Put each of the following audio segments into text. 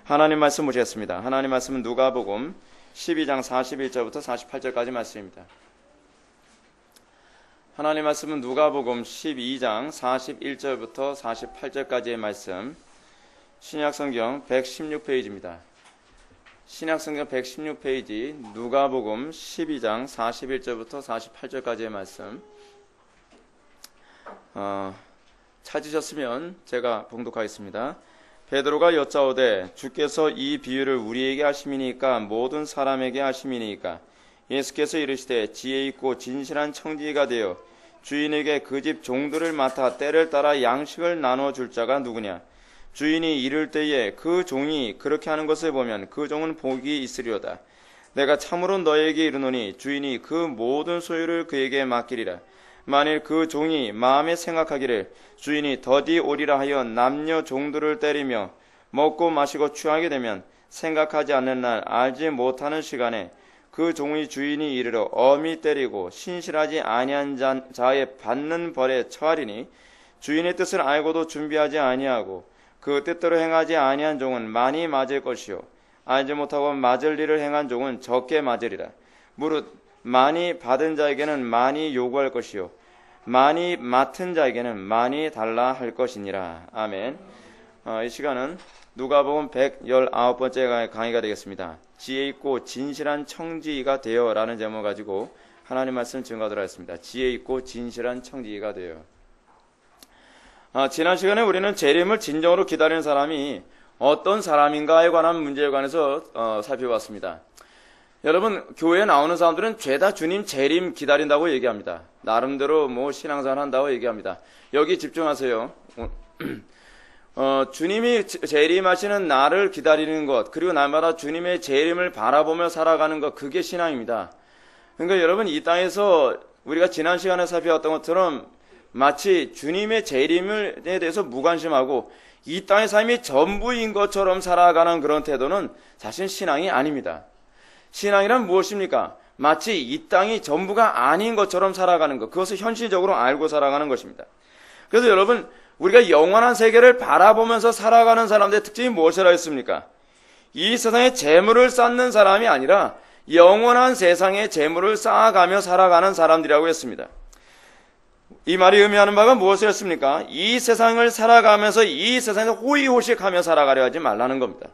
하나님 말씀 보시겠습니다. 하나님 말씀은 누가복음 12장 41절부터 48절까지 말씀입니다. 하나님 말씀은 누가복음 12장 41절부터 48절까지의 말씀, 신약성경 116페이지입니다. 신약성경 116페이지 누가복음 12장 41절부터 48절까지의 말씀, 찾으셨으면 제가 봉독하겠습니다. 베드로가 여짜오되 주께서 이 비유를 우리에게 하심이니까 모든 사람에게 하심이니까 예수께서 이르시되 지혜 있고 진실한 청지기가 되어 주인에게 그 집 종들을 맡아 때를 따라 양식을 나눠 줄 자가 누구냐? 주인이 이를 때에 그 종이 그렇게 하는 것을 보면 그 종은 복이 있으리로다. 내가 참으로 너에게 이르노니 주인이 그 모든 소유를 그에게 맡기리라. 만일 그 종이 마음에 생각하기를 주인이 더디 오리라 하여 남녀 종들을 때리며 먹고 마시고 취하게 되면 생각하지 않는 날 알지 못하는 시간에 그 종의 주인이 이르러 엄히 때리고 신실하지 아니한 자의 받는 벌에 처하리니 주인의 뜻을 알고도 준비하지 아니하고 그 뜻대로 행하지 아니한 종은 많이 맞을 것이요 알지 못하고 맞을 일을 행한 종은 적게 맞으리라. 무릇 많이 받은 자에게는 많이 요구할 것이요 많이 맡은 자에게는 많이 달라 할 것이니라. 아멘. 이 시간은 누가복음 119번째 강의가 되겠습니다. 지혜 있고 진실한 청지기가 되어 라는 제목을 가지고 하나님 말씀 증거하도록 하겠습니다. 지혜 있고 진실한 청지기가 되어. 지난 시간에 우리는 재림을 진정으로 기다리는 사람이 어떤 사람인가에 관한 문제에 관해서 살펴봤습니다. 여러분, 교회에 나오는 사람들은 죄다 주님 재림 기다린다고 얘기합니다. 나름대로 신앙생활 한다고 얘기합니다. 여기 집중하세요. 주님이 재림하시는 날을 기다리는 것, 그리고 날마다 주님의 재림을 바라보며 살아가는 것, 그게 신앙입니다. 그러니까 여러분, 이 땅에서 우리가 지난 시간에 살펴봤던 것처럼 마치 주님의 재림에 대해서 무관심하고 이 땅의 삶이 전부인 것처럼 살아가는 그런 태도는 사실 신앙이 아닙니다. 신앙이란 무엇입니까? 마치 이 땅이 전부가 아닌 것처럼 살아가는 것, 그것을 현실적으로 알고 살아가는 것입니다. 그래서 여러분, 우리가 영원한 세계를 바라보면서 살아가는 사람들의 특징이 무엇이라 했습니까? 이 세상에 재물을 쌓는 사람이 아니라 영원한 세상에 재물을 쌓아가며 살아가는 사람들이라고 했습니다. 이 말이 의미하는 바가 무엇이었습니까? 이 세상을 살아가면서 이 세상에서 호의호식하며 살아가려 하지 말라는 겁니다.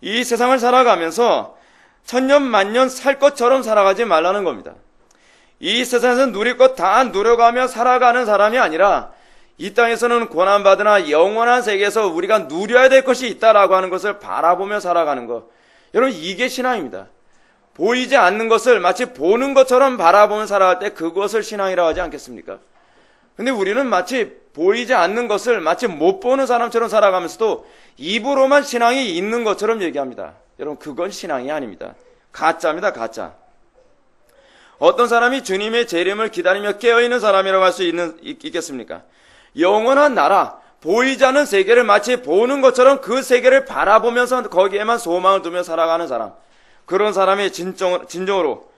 이 세상을 살아가면서 천년 만년 살 것처럼 살아가지 말라는 겁니다. 이 세상에서 누릴 것 다 누려가며 살아가는 사람이 아니라 이 땅에서는 고난받으나 영원한 세계에서 우리가 누려야 될 것이 있다라고 하는 것을 바라보며 살아가는 것. 여러분, 이게 신앙입니다. 보이지 않는 것을 마치 보는 것처럼 바라보며 살아갈 때 그것을 신앙이라고 하지 않겠습니까? 근데 우리는 마치 보이지 않는 것을 마치 못 보는 사람처럼 살아가면서도 입으로만 신앙이 있는 것처럼 얘기합니다. 여러분, 그건 신앙이 아닙니다. 가짜입니다, 가짜. 어떤 사람이 주님의 재림을 기다리며 깨어있는 사람이라고 할 수 있겠습니까? 영원한 나라, 보이지 않는 세계를 마치 보는 것처럼 그 세계를 바라보면서 거기에만 소망을 두며 살아가는 사람, 그런 사람이 진정으로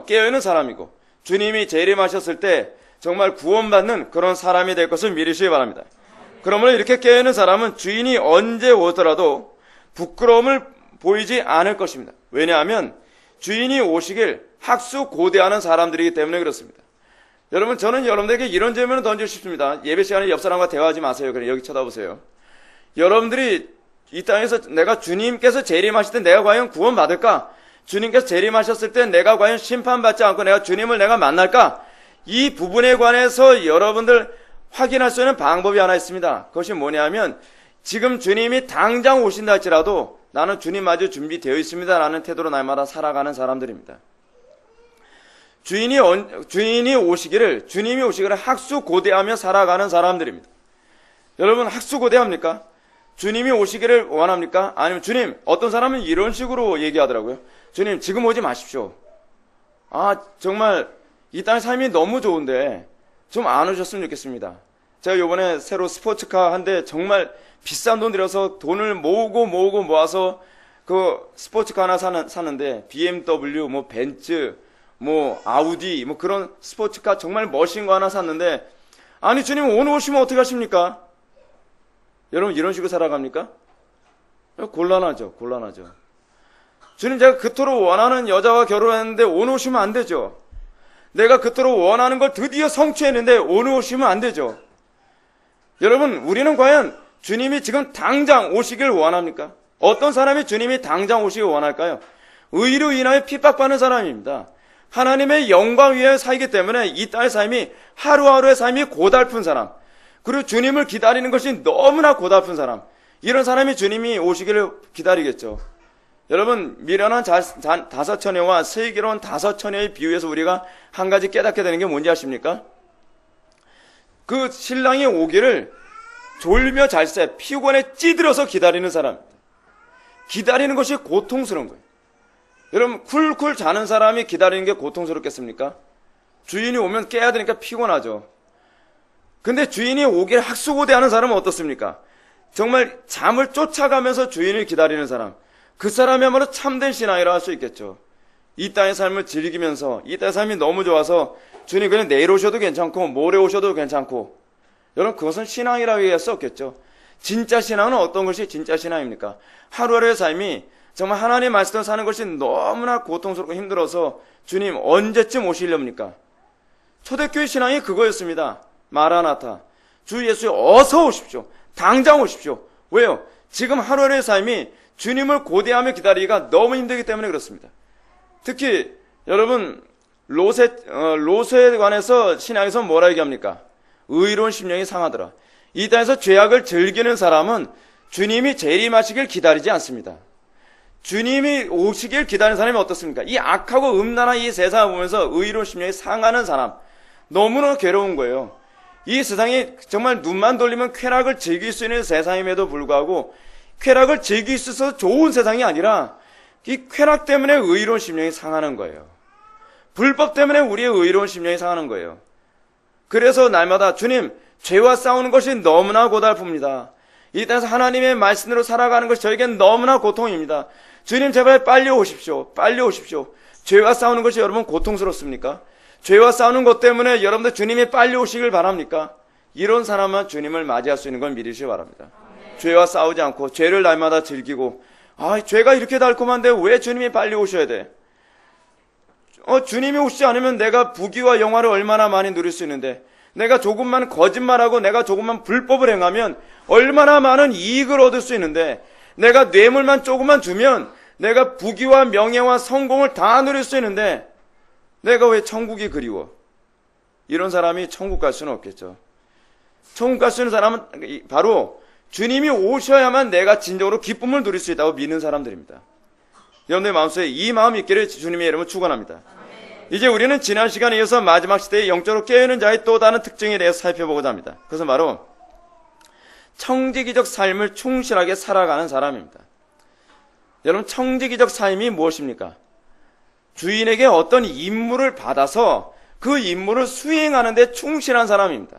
깨어있는 사람이고 주님이 재림하셨을 때 정말 구원받는 그런 사람이 될 것을 믿으시기 바랍니다. 그러므로 이렇게 깨어있는 사람은 주인이 언제 오더라도 부끄러움을 보이지 않을 것입니다. 왜냐하면 주인이 오시길 학수고대하는 사람들이기 때문에 그렇습니다. 여러분, 저는 여러분들에게 이런 질문을 던지고 싶습니다. 예배 시간에 옆 사람과 대화하지 마세요. 그냥 여기 쳐다보세요. 여러분들이 이 땅에서 내가 주님께서 재림하실 때 내가 과연 구원받을까? 주님께서 재림하셨을 때 내가 과연 심판받지 않고 주님을 만날까? 이 부분에 관해서 여러분들 확인할 수 있는 방법이 하나 있습니다. 그것이 뭐냐면 지금 주님이 당장 오신다 할지라도 나는 주님 마저 준비되어 있습니다 라는 태도로 날마다 살아가는 사람들입니다. 주님이 오시기를 학수고대하며 살아가는 사람들입니다. 여러분, 학수고대합니까? 주님이 오시기를 원합니까? 아니면 주님, 어떤 사람은 이런 식으로 얘기하더라고요. 주님, 지금 오지 마십시오. 정말 이 땅의 삶이 너무 좋은데 좀 안 오셨으면 좋겠습니다. 제가 요번에 새로 스포츠카 한 대 정말 비싼 돈 들여서 돈을 모아서 그 스포츠카 하나 사는데 BMW, 벤츠, 아우디, 그런 스포츠카 정말 멋진 거 하나 샀는데 아니 주님 오늘 오시면 어떻게 하십니까? 여러분 이런 식으로 살아갑니까? 곤란하죠. 곤란하죠. 주님, 제가 그토록 원하는 여자와 결혼했는데 오늘 오시면 안 되죠. 내가 그토록 원하는 걸 드디어 성취했는데 오늘 오시면 안 되죠. 여러분, 우리는 과연 주님이 지금 당장 오시길 원합니까? 어떤 사람이 주님이 당장 오시길 원할까요? 의로 인하여 핍박받는 사람입니다. 하나님의 영광 위에 살기 때문에 이 땅의 삶이 하루하루의 삶이 고달픈 사람, 그리고 주님을 기다리는 것이 너무나 고달픈 사람, 이런 사람이 주님이 오시기를 기다리겠죠. 여러분, 미련한 다섯 처녀와 슬기로운 다섯 처녀의 비유에서 우리가 한 가지 깨닫게 되는 게 뭔지 아십니까? 그 신랑이 오기를 졸며 잘새 피곤에 찌들어서 기다리는 사람, 기다리는 것이 고통스러운 거예요. 여러분, 쿨쿨 자는 사람이 기다리는 게 고통스럽겠습니까? 주인이 오면 깨야 되니까 피곤하죠. 근데 주인이 오기를 학수고대하는 사람은 어떻습니까? 정말 잠을 쫓아가면서 주인을 기다리는 사람, 그 사람이야말로 참된 신앙이라 할 수 있겠죠. 이 땅의 삶을 즐기면서 이 땅의 삶이 너무 좋아서 주님 그냥 내일 오셔도 괜찮고 모레 오셔도 괜찮고, 여러분 그것은 신앙이라고 얘기할 수 없겠죠. 진짜 신앙은 어떤 것이 진짜 신앙입니까? 하루하루의 삶이 정말 하나님의 말씀을 사는 것이 너무나 고통스럽고 힘들어서 주님 언제쯤 오시렵니까? 초대교회 신앙이 그거였습니다. 마라나타, 주 예수여 어서 오십시오. 당장 오십시오. 왜요? 지금 하루하루의 삶이 주님을 고대하며 기다리기가 너무 힘들기 때문에 그렇습니다. 특히 여러분 롯에 관해서 신앙에서 뭐라 얘기합니까? 의로운 심령이 상하더라. 이 땅에서 죄악을 즐기는 사람은 주님이 재림하시길 기다리지 않습니다. 주님이 오시길 기다리는 사람이 어떻습니까? 이 악하고 음란한 이 세상을 보면서 의로운 심령이 상하는 사람, 너무나 괴로운 거예요. 이 세상이 정말 눈만 돌리면 쾌락을 즐길 수 있는 세상임에도 불구하고 쾌락을 즐길 수 있어서 좋은 세상이 아니라 이 쾌락 때문에 의로운 심령이 상하는 거예요. 불법 때문에 우리의 의로운 심령이 상하는 거예요. 그래서 날마다 주님, 죄와 싸우는 것이 너무나 고달픕니다. 이 땅에서 하나님의 말씀으로 살아가는 것이 저에겐 너무나 고통입니다. 주님 제발 빨리 오십시오. 빨리 오십시오. 죄와 싸우는 것이 여러분 고통스럽습니까? 죄와 싸우는 것 때문에 여러분들 주님이 빨리 오시길 바랍니까? 이런 사람만 주님을 맞이할 수 있는 걸 믿으시기 바랍니다. 죄와 싸우지 않고 죄를 날마다 즐기고, 죄가 이렇게 달콤한데 왜 주님이 빨리 오셔야 돼? 주님이 오시지 않으면 내가 부귀와 영화를 얼마나 많이 누릴 수 있는데, 내가 조금만 거짓말하고 내가 조금만 불법을 행하면 얼마나 많은 이익을 얻을 수 있는데, 내가 뇌물만 조금만 주면 내가 부귀와 명예와 성공을 다 누릴 수 있는데 내가 왜 천국이 그리워? 이런 사람이 천국 갈 수는 없겠죠. 천국 갈 수 있는 사람은 바로 주님이 오셔야만 내가 진정으로 기쁨을 누릴 수 있다고 믿는 사람들입니다. 여러분의 마음속에 이 마음이 있기를 주님의 이름으로 축원합니다. 이제 우리는 지난 시간에 이어서 마지막 시대의 영적으로 깨어있는 자의 또 다른 특징에 대해서 살펴보고자 합니다. 그것은 바로 청지기적 삶을 충실하게 살아가는 사람입니다. 여러분, 청지기적 삶이 무엇입니까? 주인에게 어떤 임무를 받아서 그 임무를 수행하는 데 충실한 사람입니다.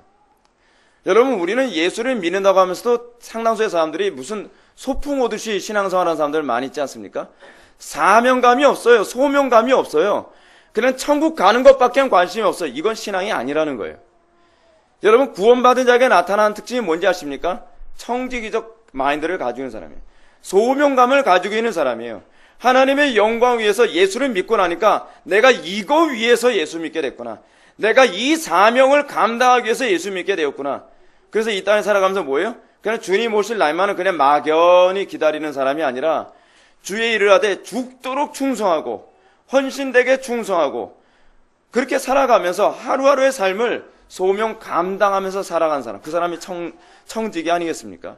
여러분, 우리는 예수를 믿는다고 하면서도 상당수의 사람들이 무슨 소풍 오듯이 신앙생활하는 사람들 많이 있지 않습니까? 사명감이 없어요. 소명감이 없어요. 그냥 천국 가는 것밖에 관심이 없어요. 이건 신앙이 아니라는 거예요. 여러분, 구원받은 자에게 나타나는 특징이 뭔지 아십니까? 청지기적 마인드를 가지고 있는 사람이에요. 소명감을 가지고 있는 사람이에요. 하나님의 영광 위해서 예수를 믿고 나니까 내가 이거 위해서 예수 믿게 됐구나. 내가 이 사명을 감당하기 위해서 예수 믿게 되었구나. 그래서 이 땅에 살아가면서 뭐예요? 그냥 주님 오실 날만은 그냥 막연히 기다리는 사람이 아니라 주의 일을 하되 죽도록 충성하고 헌신되게 충성하고 그렇게 살아가면서 하루하루의 삶을 소명 감당하면서 살아간 사람, 그 사람이 청지기 아니겠습니까?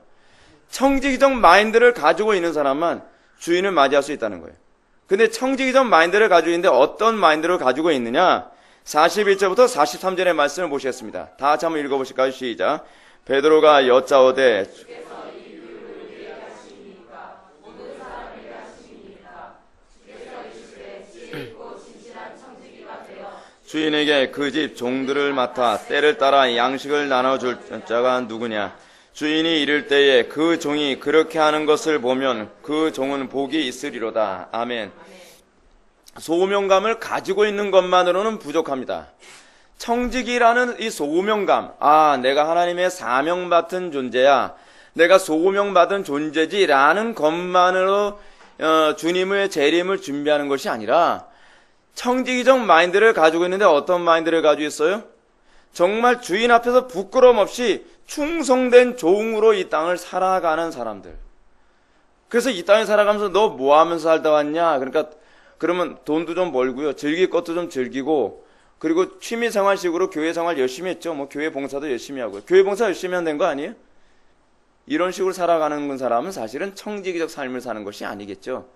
청지기적 마인드를 가지고 있는 사람만 주인을 맞이할 수 있다는 거예요. 근데 청지기적 마인드를 가지고 있는데 어떤 마인드를 가지고 있느냐? 41절부터 43절의 말씀을 보시겠습니다. 다 같이 한번 읽어보실까요? 시작. 베드로가 여짜오되 주인에게 그 집 종들을 맡아 때를 따라 양식을 나눠줄 자가 누구냐? 주인이 이를 때에 그 종이 그렇게 하는 것을 보면 그 종은 복이 있으리로다. 아멘. 소명감을 가지고 있는 것만으로는 부족합니다. 청지기라는 이 소명감, 내가 하나님의 사명 맡은 존재야. 내가 소명받은 존재지라는 것만으로 주님의 재림을 준비하는 것이 아니라 청지기적 마인드를 가지고 있는데 어떤 마인드를 가지고 있어요? 정말 주인 앞에서 부끄러움 없이 충성된 종으로 이 땅을 살아가는 사람들. 그래서 이 땅에 살아가면서 너 뭐 하면서 살다 왔냐? 그러니까 그러면 돈도 좀 벌고요. 즐길 것도 좀 즐기고, 그리고 취미 생활식으로 교회 생활 열심히 했죠. 뭐 교회 봉사도 열심히 하고. 교회 봉사 열심히 하면 된 거 아니에요? 이런 식으로 살아가는 사람은 사실은 청지기적 삶을 사는 것이 아니겠죠.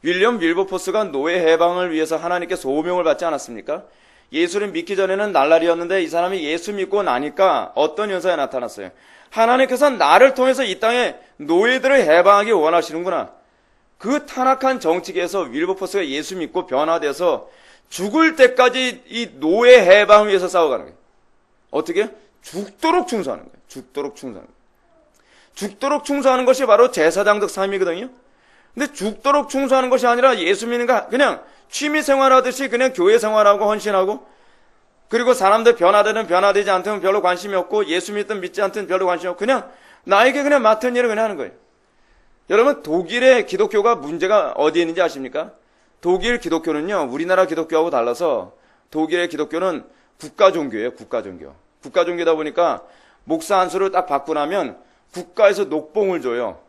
윌리엄 윌버포스가 노예 해방을 위해서 하나님께 소명을 받지 않았습니까? 예수를 믿기 전에는 날라리였는데 이 사람이 예수 믿고 나니까 어떤 현상이 나타났어요. 하나님께서 나를 통해서 이 땅에 노예들을 해방하기 원하시는구나. 그 타락한 정치계에서 윌버포스가 예수 믿고 변화돼서 죽을 때까지 이 노예 해방을 위해서 싸워가는 거예요. 어떻게? 죽도록 충성하는 거예요. 죽도록 충성하는 거예요. 죽도록 충성하는 것이 바로 제사장적 삶이거든요. 근데 죽도록 충성하는 것이 아니라 예수 믿는 거 그냥 취미 생활하듯이 그냥 교회 생활하고 헌신하고, 그리고 사람들 변화되든 변화되지 않든 별로 관심이 없고, 예수 믿든 믿지 않든 별로 관심이 없고, 그냥 나에게 그냥 맡은 일을 그냥 하는 거예요. 여러분, 독일의 기독교가 문제가 어디에 있는지 아십니까? 독일 기독교는요, 우리나라 기독교하고 달라서 독일의 기독교는 국가 종교예요. 국가 종교. 국가 종교다 보니까 목사 한 수를 딱 받고 나면 국가에서 녹봉을 줘요.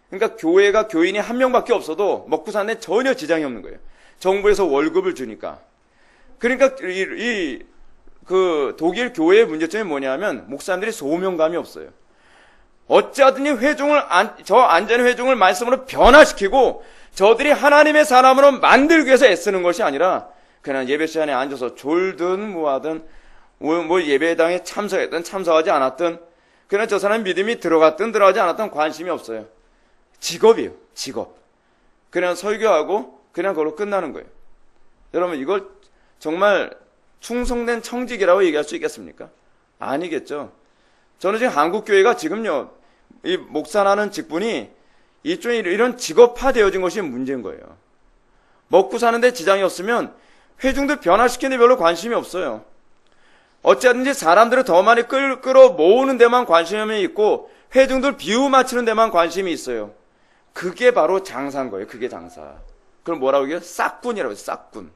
그러니까 교회가 교인이 한 명밖에 없어도 먹고 사는데 전혀 지장이 없는 거예요. 정부에서 월급을 주니까. 그러니까 그 독일 교회의 문제점이 뭐냐면 목사님들이 소명감이 없어요. 어찌하든지 저 안전의 회중을 말씀으로 변화시키고 저들이 하나님의 사람으로 만들기 위해서 애쓰는 것이 아니라 그냥 예배 시간에 앉아서 졸든 뭐하든 뭐 예배당에 참석했든 참석하지 않았든 그냥 저 사람 믿음이 들어갔든 들어가지 않았든 관심이 없어요. 직업이에요. 직업. 그냥 설교하고 그냥 그걸로 끝나는 거예요. 여러분, 이걸 정말 충성된 청직이라고 얘기할 수 있겠습니까? 아니겠죠. 저는 지금 한국교회가 지금요, 이 목사라는 직분이 일종의 이런 직업화되어진 것이 문제인 거예요. 먹고 사는데 지장이 없으면 회중들 변화시키는 데 별로 관심이 없어요. 어찌하든지 사람들을 더 많이 끌어 모으는 데만 관심이 있고 회중들 비유 맞추는 데만 관심이 있어요. 그게 바로 장사인 거예요. 그게 장사. 그걸 뭐라고 해요? 싹군이라고 해요. 싹군.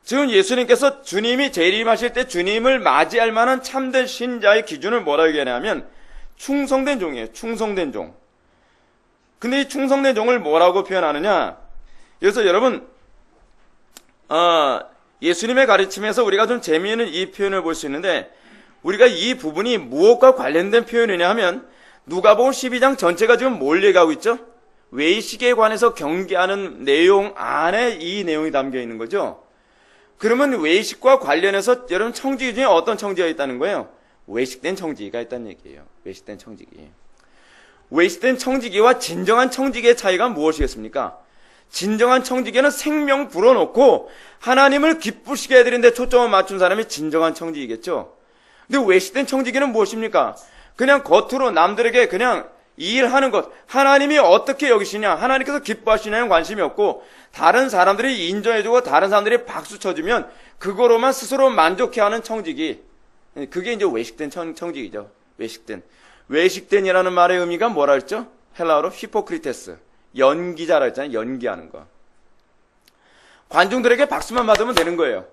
지금 예수님께서 주님이 재림하실 때 주님을 맞이할 만한 참된 신자의 기준을 뭐라고 얘기하냐면 충성된 종이에요. 충성된 종. 근데 이 충성된 종을 뭐라고 표현하느냐? 그래서 여러분 예수님의 가르침에서 우리가 좀 재미있는 이 표현을 볼 수 있는데, 우리가 이 부분이 무엇과 관련된 표현이냐 하면 누가복음 12장 전체가 지금 뭘 얘기하고 있죠? 외식에 관해서 경계하는 내용 안에 이 내용이 담겨 있는 거죠. 그러면 외식과 관련해서 여러분 청지기 중에 어떤 청지기가 있다는 거예요? 외식된 청지기가 있다는 얘기예요. 외식된 청지기. 외식된 청지기와 진정한 청지기의 차이가 무엇이겠습니까? 진정한 청지기는 생명 불어넣고 하나님을 기쁘시게 해드리는데 초점을 맞춘 사람이 진정한 청지기겠죠. 근데 외식된 청지기는 무엇입니까? 그냥 겉으로 남들에게 그냥 이 일하는 것, 하나님이 어떻게 여기시냐, 하나님께서 기뻐하시냐는 관심이 없고 다른 사람들이 인정해주고 다른 사람들이 박수 쳐주면 그거로만 스스로 만족해하는 청지기. 그게 이제 외식된 청지기죠. 외식된이라는 말의 의미가 뭐라 했죠? 헬라어로 히포크리테스, 연기자라 했잖아요. 연기하는 거. 관중들에게 박수만 받으면 되는 거예요.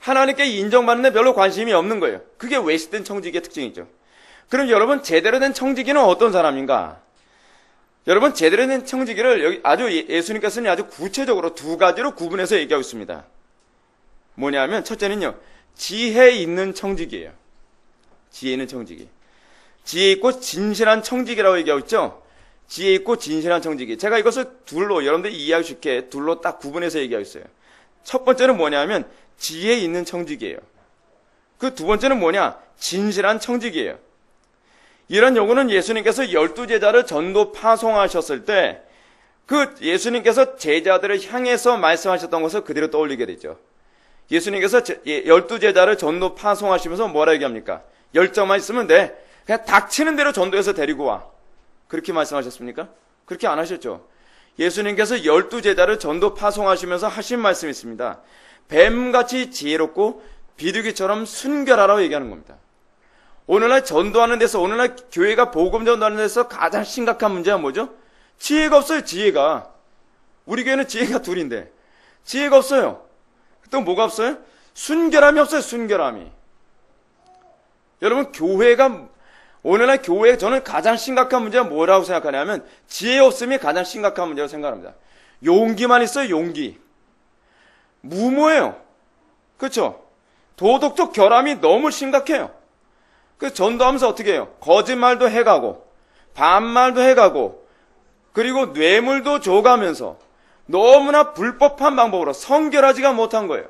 하나님께 인정받는데 별로 관심이 없는 거예요. 그게 외식된 청지기의 특징이죠. 그럼 여러분, 제대로 된 청지기는 어떤 사람인가? 여러분, 제대로 된 청지기를 여기 아주 예수님께서는 아주 구체적으로 두 가지로 구분해서 얘기하고 있습니다. 뭐냐면 첫째는요, 지혜 있는 청지기예요. 지혜 있는 청지기. 지혜 있고 진실한 청지기라고 얘기하고 있죠. 지혜 있고 진실한 청지기. 제가 이것을 둘로, 여러분들이 이해하기 쉽게 둘로 딱 구분해서 얘기하고 있어요. 첫 번째는 뭐냐면 지혜 있는 청지기예요. 그 두 번째는 뭐냐? 진실한 청지기예요. 이런 요구는 예수님께서 12제자를 전도 파송하셨을 때 그 예수님께서 제자들을 향해서 말씀하셨던 것을 그대로 떠올리게 되죠. 예수님께서 12제자를 전도 파송하시면서 뭐라 얘기합니까? 열정만 있으면 돼. 그냥 닥치는 대로 전도해서 데리고 와. 그렇게 말씀하셨습니까? 그렇게 안 하셨죠. 예수님께서 12제자를 전도 파송하시면서 하신 말씀이 있습니다. 뱀같이 지혜롭고 비둘기처럼 순결하라고 얘기하는 겁니다. 오늘날 전도하는 데서, 오늘날 교회가 복음 전도하는 데서 가장 심각한 문제가 뭐죠? 지혜가 없어요, 지혜가. 우리 교회는 지혜가 둘인데 지혜가 없어요. 또 뭐가 없어요? 순결함이 없어요, 순결함이. 여러분, 오늘날 교회에 저는 가장 심각한 문제가 뭐라고 생각하냐면 지혜 없음이 가장 심각한 문제라고 생각합니다. 용기만 있어요, 용기. 무모해요. 그렇죠? 도덕적 결함이 너무 심각해요. 그래서 전도하면서 어떻게 해요? 거짓말도 해가고 반말도 해가고 그리고 뇌물도 줘가면서 너무나 불법한 방법으로 성결하지가 못한 거예요.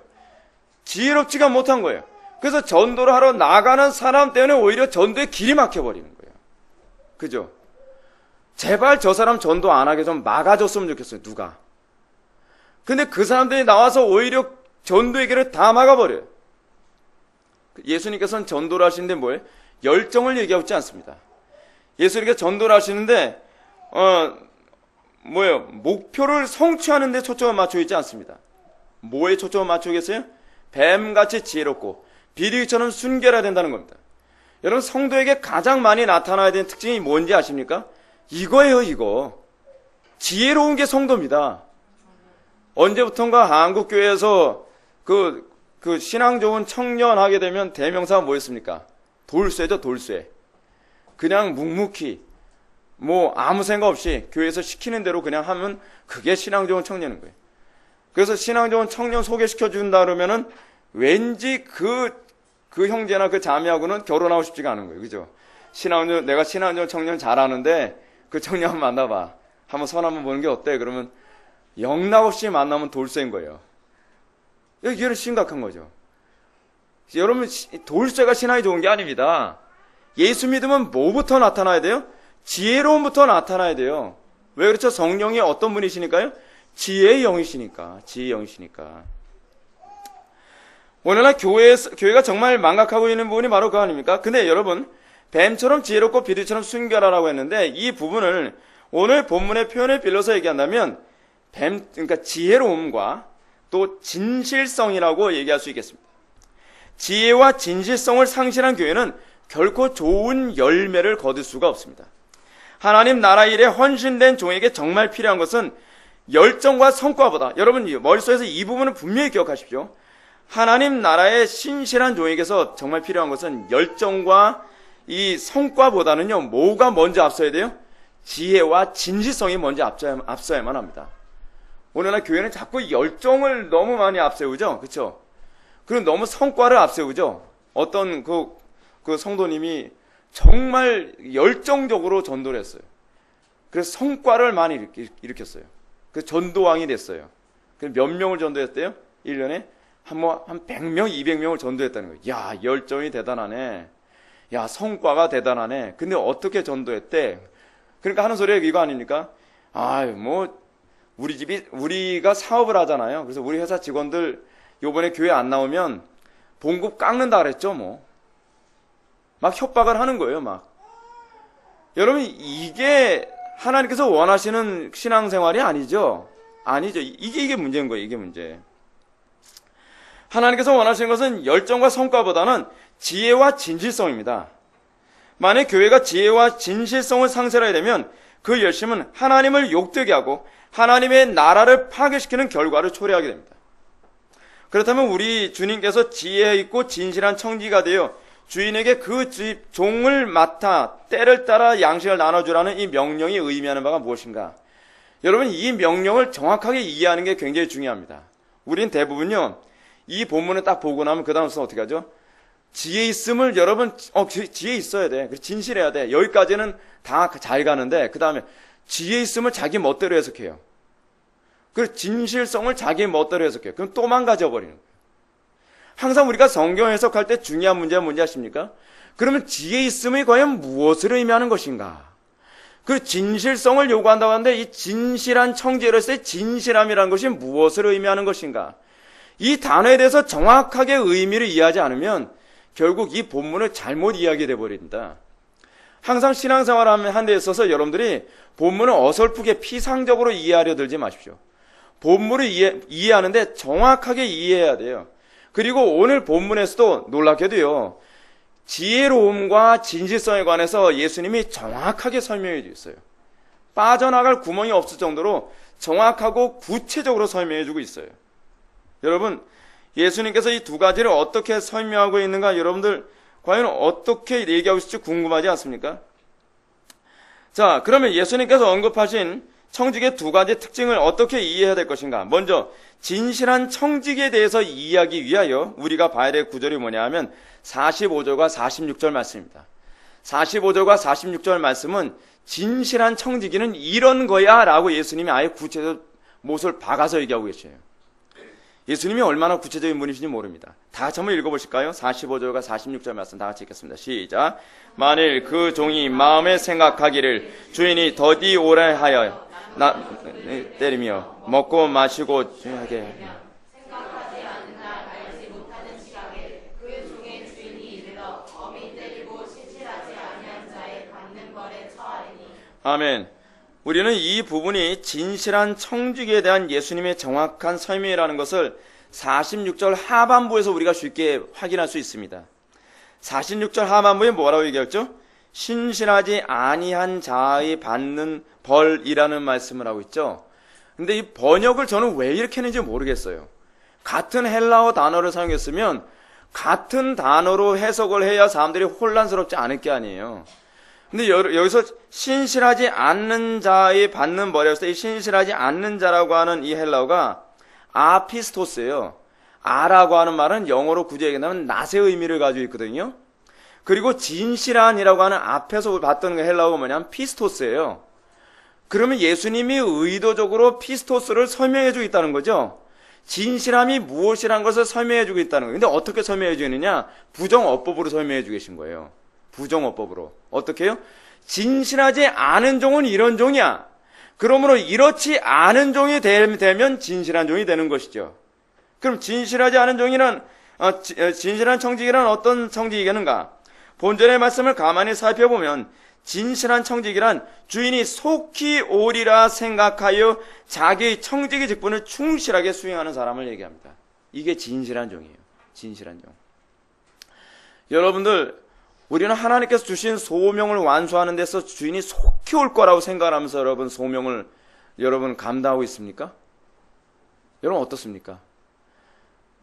지혜롭지가 못한 거예요. 그래서 전도를 하러 나가는 사람 때문에 오히려 전도의 길이 막혀버리는 거예요. 그죠? 제발 저 사람 전도 안 하게 좀 막아줬으면 좋겠어요, 누가. 근데 그 사람들이 나와서 오히려 전도의 길을 다 막아버려요. 예수님께서는 전도를 하시는데 뭐예요? 열정을 얘기하고 있지 않습니다. 예수님께서 전도를 하시는데 목표를 성취하는 데 초점을 맞추고 있지 않습니다. 뭐에 초점을 맞추겠어요? 뱀같이 지혜롭고 비둘기처럼 순결해야 된다는 겁니다. 여러분, 성도에게 가장 많이 나타나야 되는 특징이 뭔지 아십니까? 이거예요, 이거. 지혜로운 게 성도입니다. 언제부턴가 한국교회에서 그 신앙 좋은 청년 하게 되면 대명사가 뭐였습니까? 돌쇠죠, 돌쇠. 그냥 묵묵히 아무 생각 없이 교회에서 시키는 대로 그냥 하면 그게 신앙 좋은 청년인 거예요. 그래서 신앙 좋은 청년 소개시켜 준다 그러면은 왠지 그 형제나 그 자매하고는 결혼하고 싶지가 않은 거예요. 그죠? 내가 신앙 좋은 청년 잘하는데 그 청년 한번 만나봐. 한번 선 한번 보는 게 어때? 그러면 영락 없이 만나면 돌쇠인 거예요. 이게 심각한 거죠. 여러분, 돌쇠가 신앙이 좋은 게 아닙니다. 예수 믿으면 뭐부터 나타나야 돼요? 지혜로움부터 나타나야 돼요. 왜 그렇죠? 성령이 어떤 분이시니까요? 지혜의 영이시니까. 지혜의 영이시니까. 오늘날 교회가 정말 망각하고 있는 부분이 바로 그거 아닙니까? 근데 여러분, 뱀처럼 지혜롭고 비둘기처럼 순결하라고 했는데 이 부분을 오늘 본문의 표현을 빌려서 얘기한다면 그러니까 지혜로움과 또 진실성이라고 얘기할 수 있겠습니다. 지혜와 진실성을 상실한 교회는 결코 좋은 열매를 거둘 수가 없습니다. 하나님 나라 일에 헌신된 종에게 정말 필요한 것은 열정과 성과보다, 여러분 머릿속에서 이 부분을 분명히 기억하십시오. 하나님 나라의 신실한 종에게서 정말 필요한 것은 열정과 이 성과보다는요, 뭐가 먼저 앞서야 돼요? 지혜와 진실성이 먼저 앞서야만 합니다. 오늘날 교회는 자꾸 열정을 너무 많이 앞세우죠, 그렇죠? 그리고 너무 성과를 앞세우죠. 어떤 그 성도님이 정말 열정적으로 전도를 했어요. 그래서 성과를 많이 일으켰어요. 그 전도왕이 됐어요. 몇 명을 전도했대요? 1년에 한 100명, 200명을 전도했다는 거예요. 야, 열정이 대단하네. 야, 성과가 대단하네. 근데 어떻게 전도했대? 그러니까 하는 소리가 이거 아닙니까? 우리가 사업을 하잖아요. 그래서 우리 회사 직원들 요번에 교회 안 나오면 봉급 깎는다 그랬죠, 막 협박을 하는 거예요, 막. 여러분, 이게 하나님께서 원하시는 신앙생활이 아니죠? 아니죠. 이게 문제인 거예요, 이게 문제. 하나님께서 원하시는 것은 열정과 성과보다는 지혜와 진실성입니다. 만약 교회가 지혜와 진실성을 상실하게 되면 그 열심은 하나님을 욕되게 하고 하나님의 나라를 파괴시키는 결과를 초래하게 됩니다. 그렇다면 우리 주님께서 지혜 있고 진실한 청지가 되어 주인에게 그 종을 맡아 때를 따라 양식을 나눠주라는 이 명령이 의미하는 바가 무엇인가? 여러분, 이 명령을 정확하게 이해하는 게 굉장히 중요합니다. 우린 대부분요, 이 본문을 딱 보고 나면 그 다음부터 어떻게 하죠? 지혜 있음을 여러분, 지혜 있어야 돼. 진실해야 돼. 여기까지는 다 잘 가는데, 그 다음에 지혜 있음을 자기 멋대로 해석해요. 그 진실성을 자기 멋대로 해석해요. 그럼 또 망가져 버리는 거예요. 항상 우리가 성경 해석할 때 중요한 문제가 뭔지 아십니까? 그러면 지혜 있음이 과연 무엇을 의미하는 것인가? 그 진실성을 요구한다고 하는데 이 진실한 청지로서의 진실함이라는 것이 무엇을 의미하는 것인가? 이 단어에 대해서 정확하게 의미를 이해하지 않으면 결국 이 본문을 잘못 이해하게 돼버린다. 항상 신앙생활 하는 데 있어서 여러분들이 본문을 어설프게 피상적으로 이해하려 들지 마십시오. 본문을 이해하는데 정확하게 이해해야 돼요. 그리고 오늘 본문에서도 놀랍게도요, 지혜로움과 진실성에 관해서 예수님이 정확하게 설명해 주셨어요. 빠져나갈 구멍이 없을 정도로 정확하고 구체적으로 설명해 주고 있어요. 여러분, 예수님께서 이 두 가지를 어떻게 설명하고 있는가 여러분들 과연 어떻게 얘기하고 있을지 궁금하지 않습니까? 자, 그러면 예수님께서 언급하신 청직의 두 가지 특징을 어떻게 이해해야 될 것인가? 먼저 진실한 청직에 대해서 이해하기 위하여 우리가 봐야 될 구절이 뭐냐 하면 45절과 46절 말씀입니다. 45절과 46절 말씀은 진실한 청지기는 이런 거야 라고 예수님이 아예 구체적으로 못을 박아서 얘기하고 계셔요. 예수님이 얼마나 구체적인 분이신지 모릅니다. 다 같이 한번 읽어보실까요? 45절과 46절 말씀 다 같이 읽겠습니다. 시작. 만일 그 종이 마음에 생각하기를 주인이 더디 오래 하여 나 때리며 먹고 마시고 하게 아멘. 우리는 이 부분이 진실한 청지기에 대한 예수님의 정확한 설명이라는 것을 46절 하반부에서 우리가 쉽게 확인할 수 있습니다. 46절 하반부에 뭐라고 얘기했죠? 신실하지 아니한 자의 받는 벌이라는 말씀을 하고 있죠. 근데 이 번역을 저는 왜 이렇게 했는지 모르겠어요. 같은 헬라어 단어를 사용했으면 같은 단어로 해석을 해야 사람들이 혼란스럽지 않을 게 아니에요. 근데 여기서 신실하지 않는 자의 받는 벌이었을 때 이 신실하지 않는 자라고 하는 이 헬라어가 아피스토스예요. 아라고 하는 말은 영어로 굳이 얘기하면 낫의 의미를 가지고 있거든요. 그리고 진실한이라고 하는 앞에서 봤던 헬라어가 뭐냐면 피스토스예요. 그러면 예수님이 의도적으로 피스토스를 설명해 주고 있다는 거죠. 진실함이 무엇이란 것을 설명해 주고 있다는 거예요. 근데 어떻게 설명해 주느냐? 부정어법으로 설명해 주고 계신 거예요. 부정어법으로. 어떻게 해요? 진실하지 않은 종은 이런 종이야. 그러므로 이렇지 않은 종이 되면 진실한 종이 되는 것이죠. 그럼 진실하지 않은 종이란 진실한 청지기란 어떤 청지기겠는가? 본전의 말씀을 가만히 살펴보면 진실한 청지기란 주인이 속히 오리라 생각하여 자기의 청지기 직분을 충실하게 수행하는 사람을 얘기합니다. 이게 진실한 종이에요. 진실한 종. 여러분들, 우리는 하나님께서 주신 소명을 완수하는 데서 주인이 속히 올 거라고 생각하면서 여러분 소명을 여러분 감당하고 있습니까? 여러분 어떻습니까?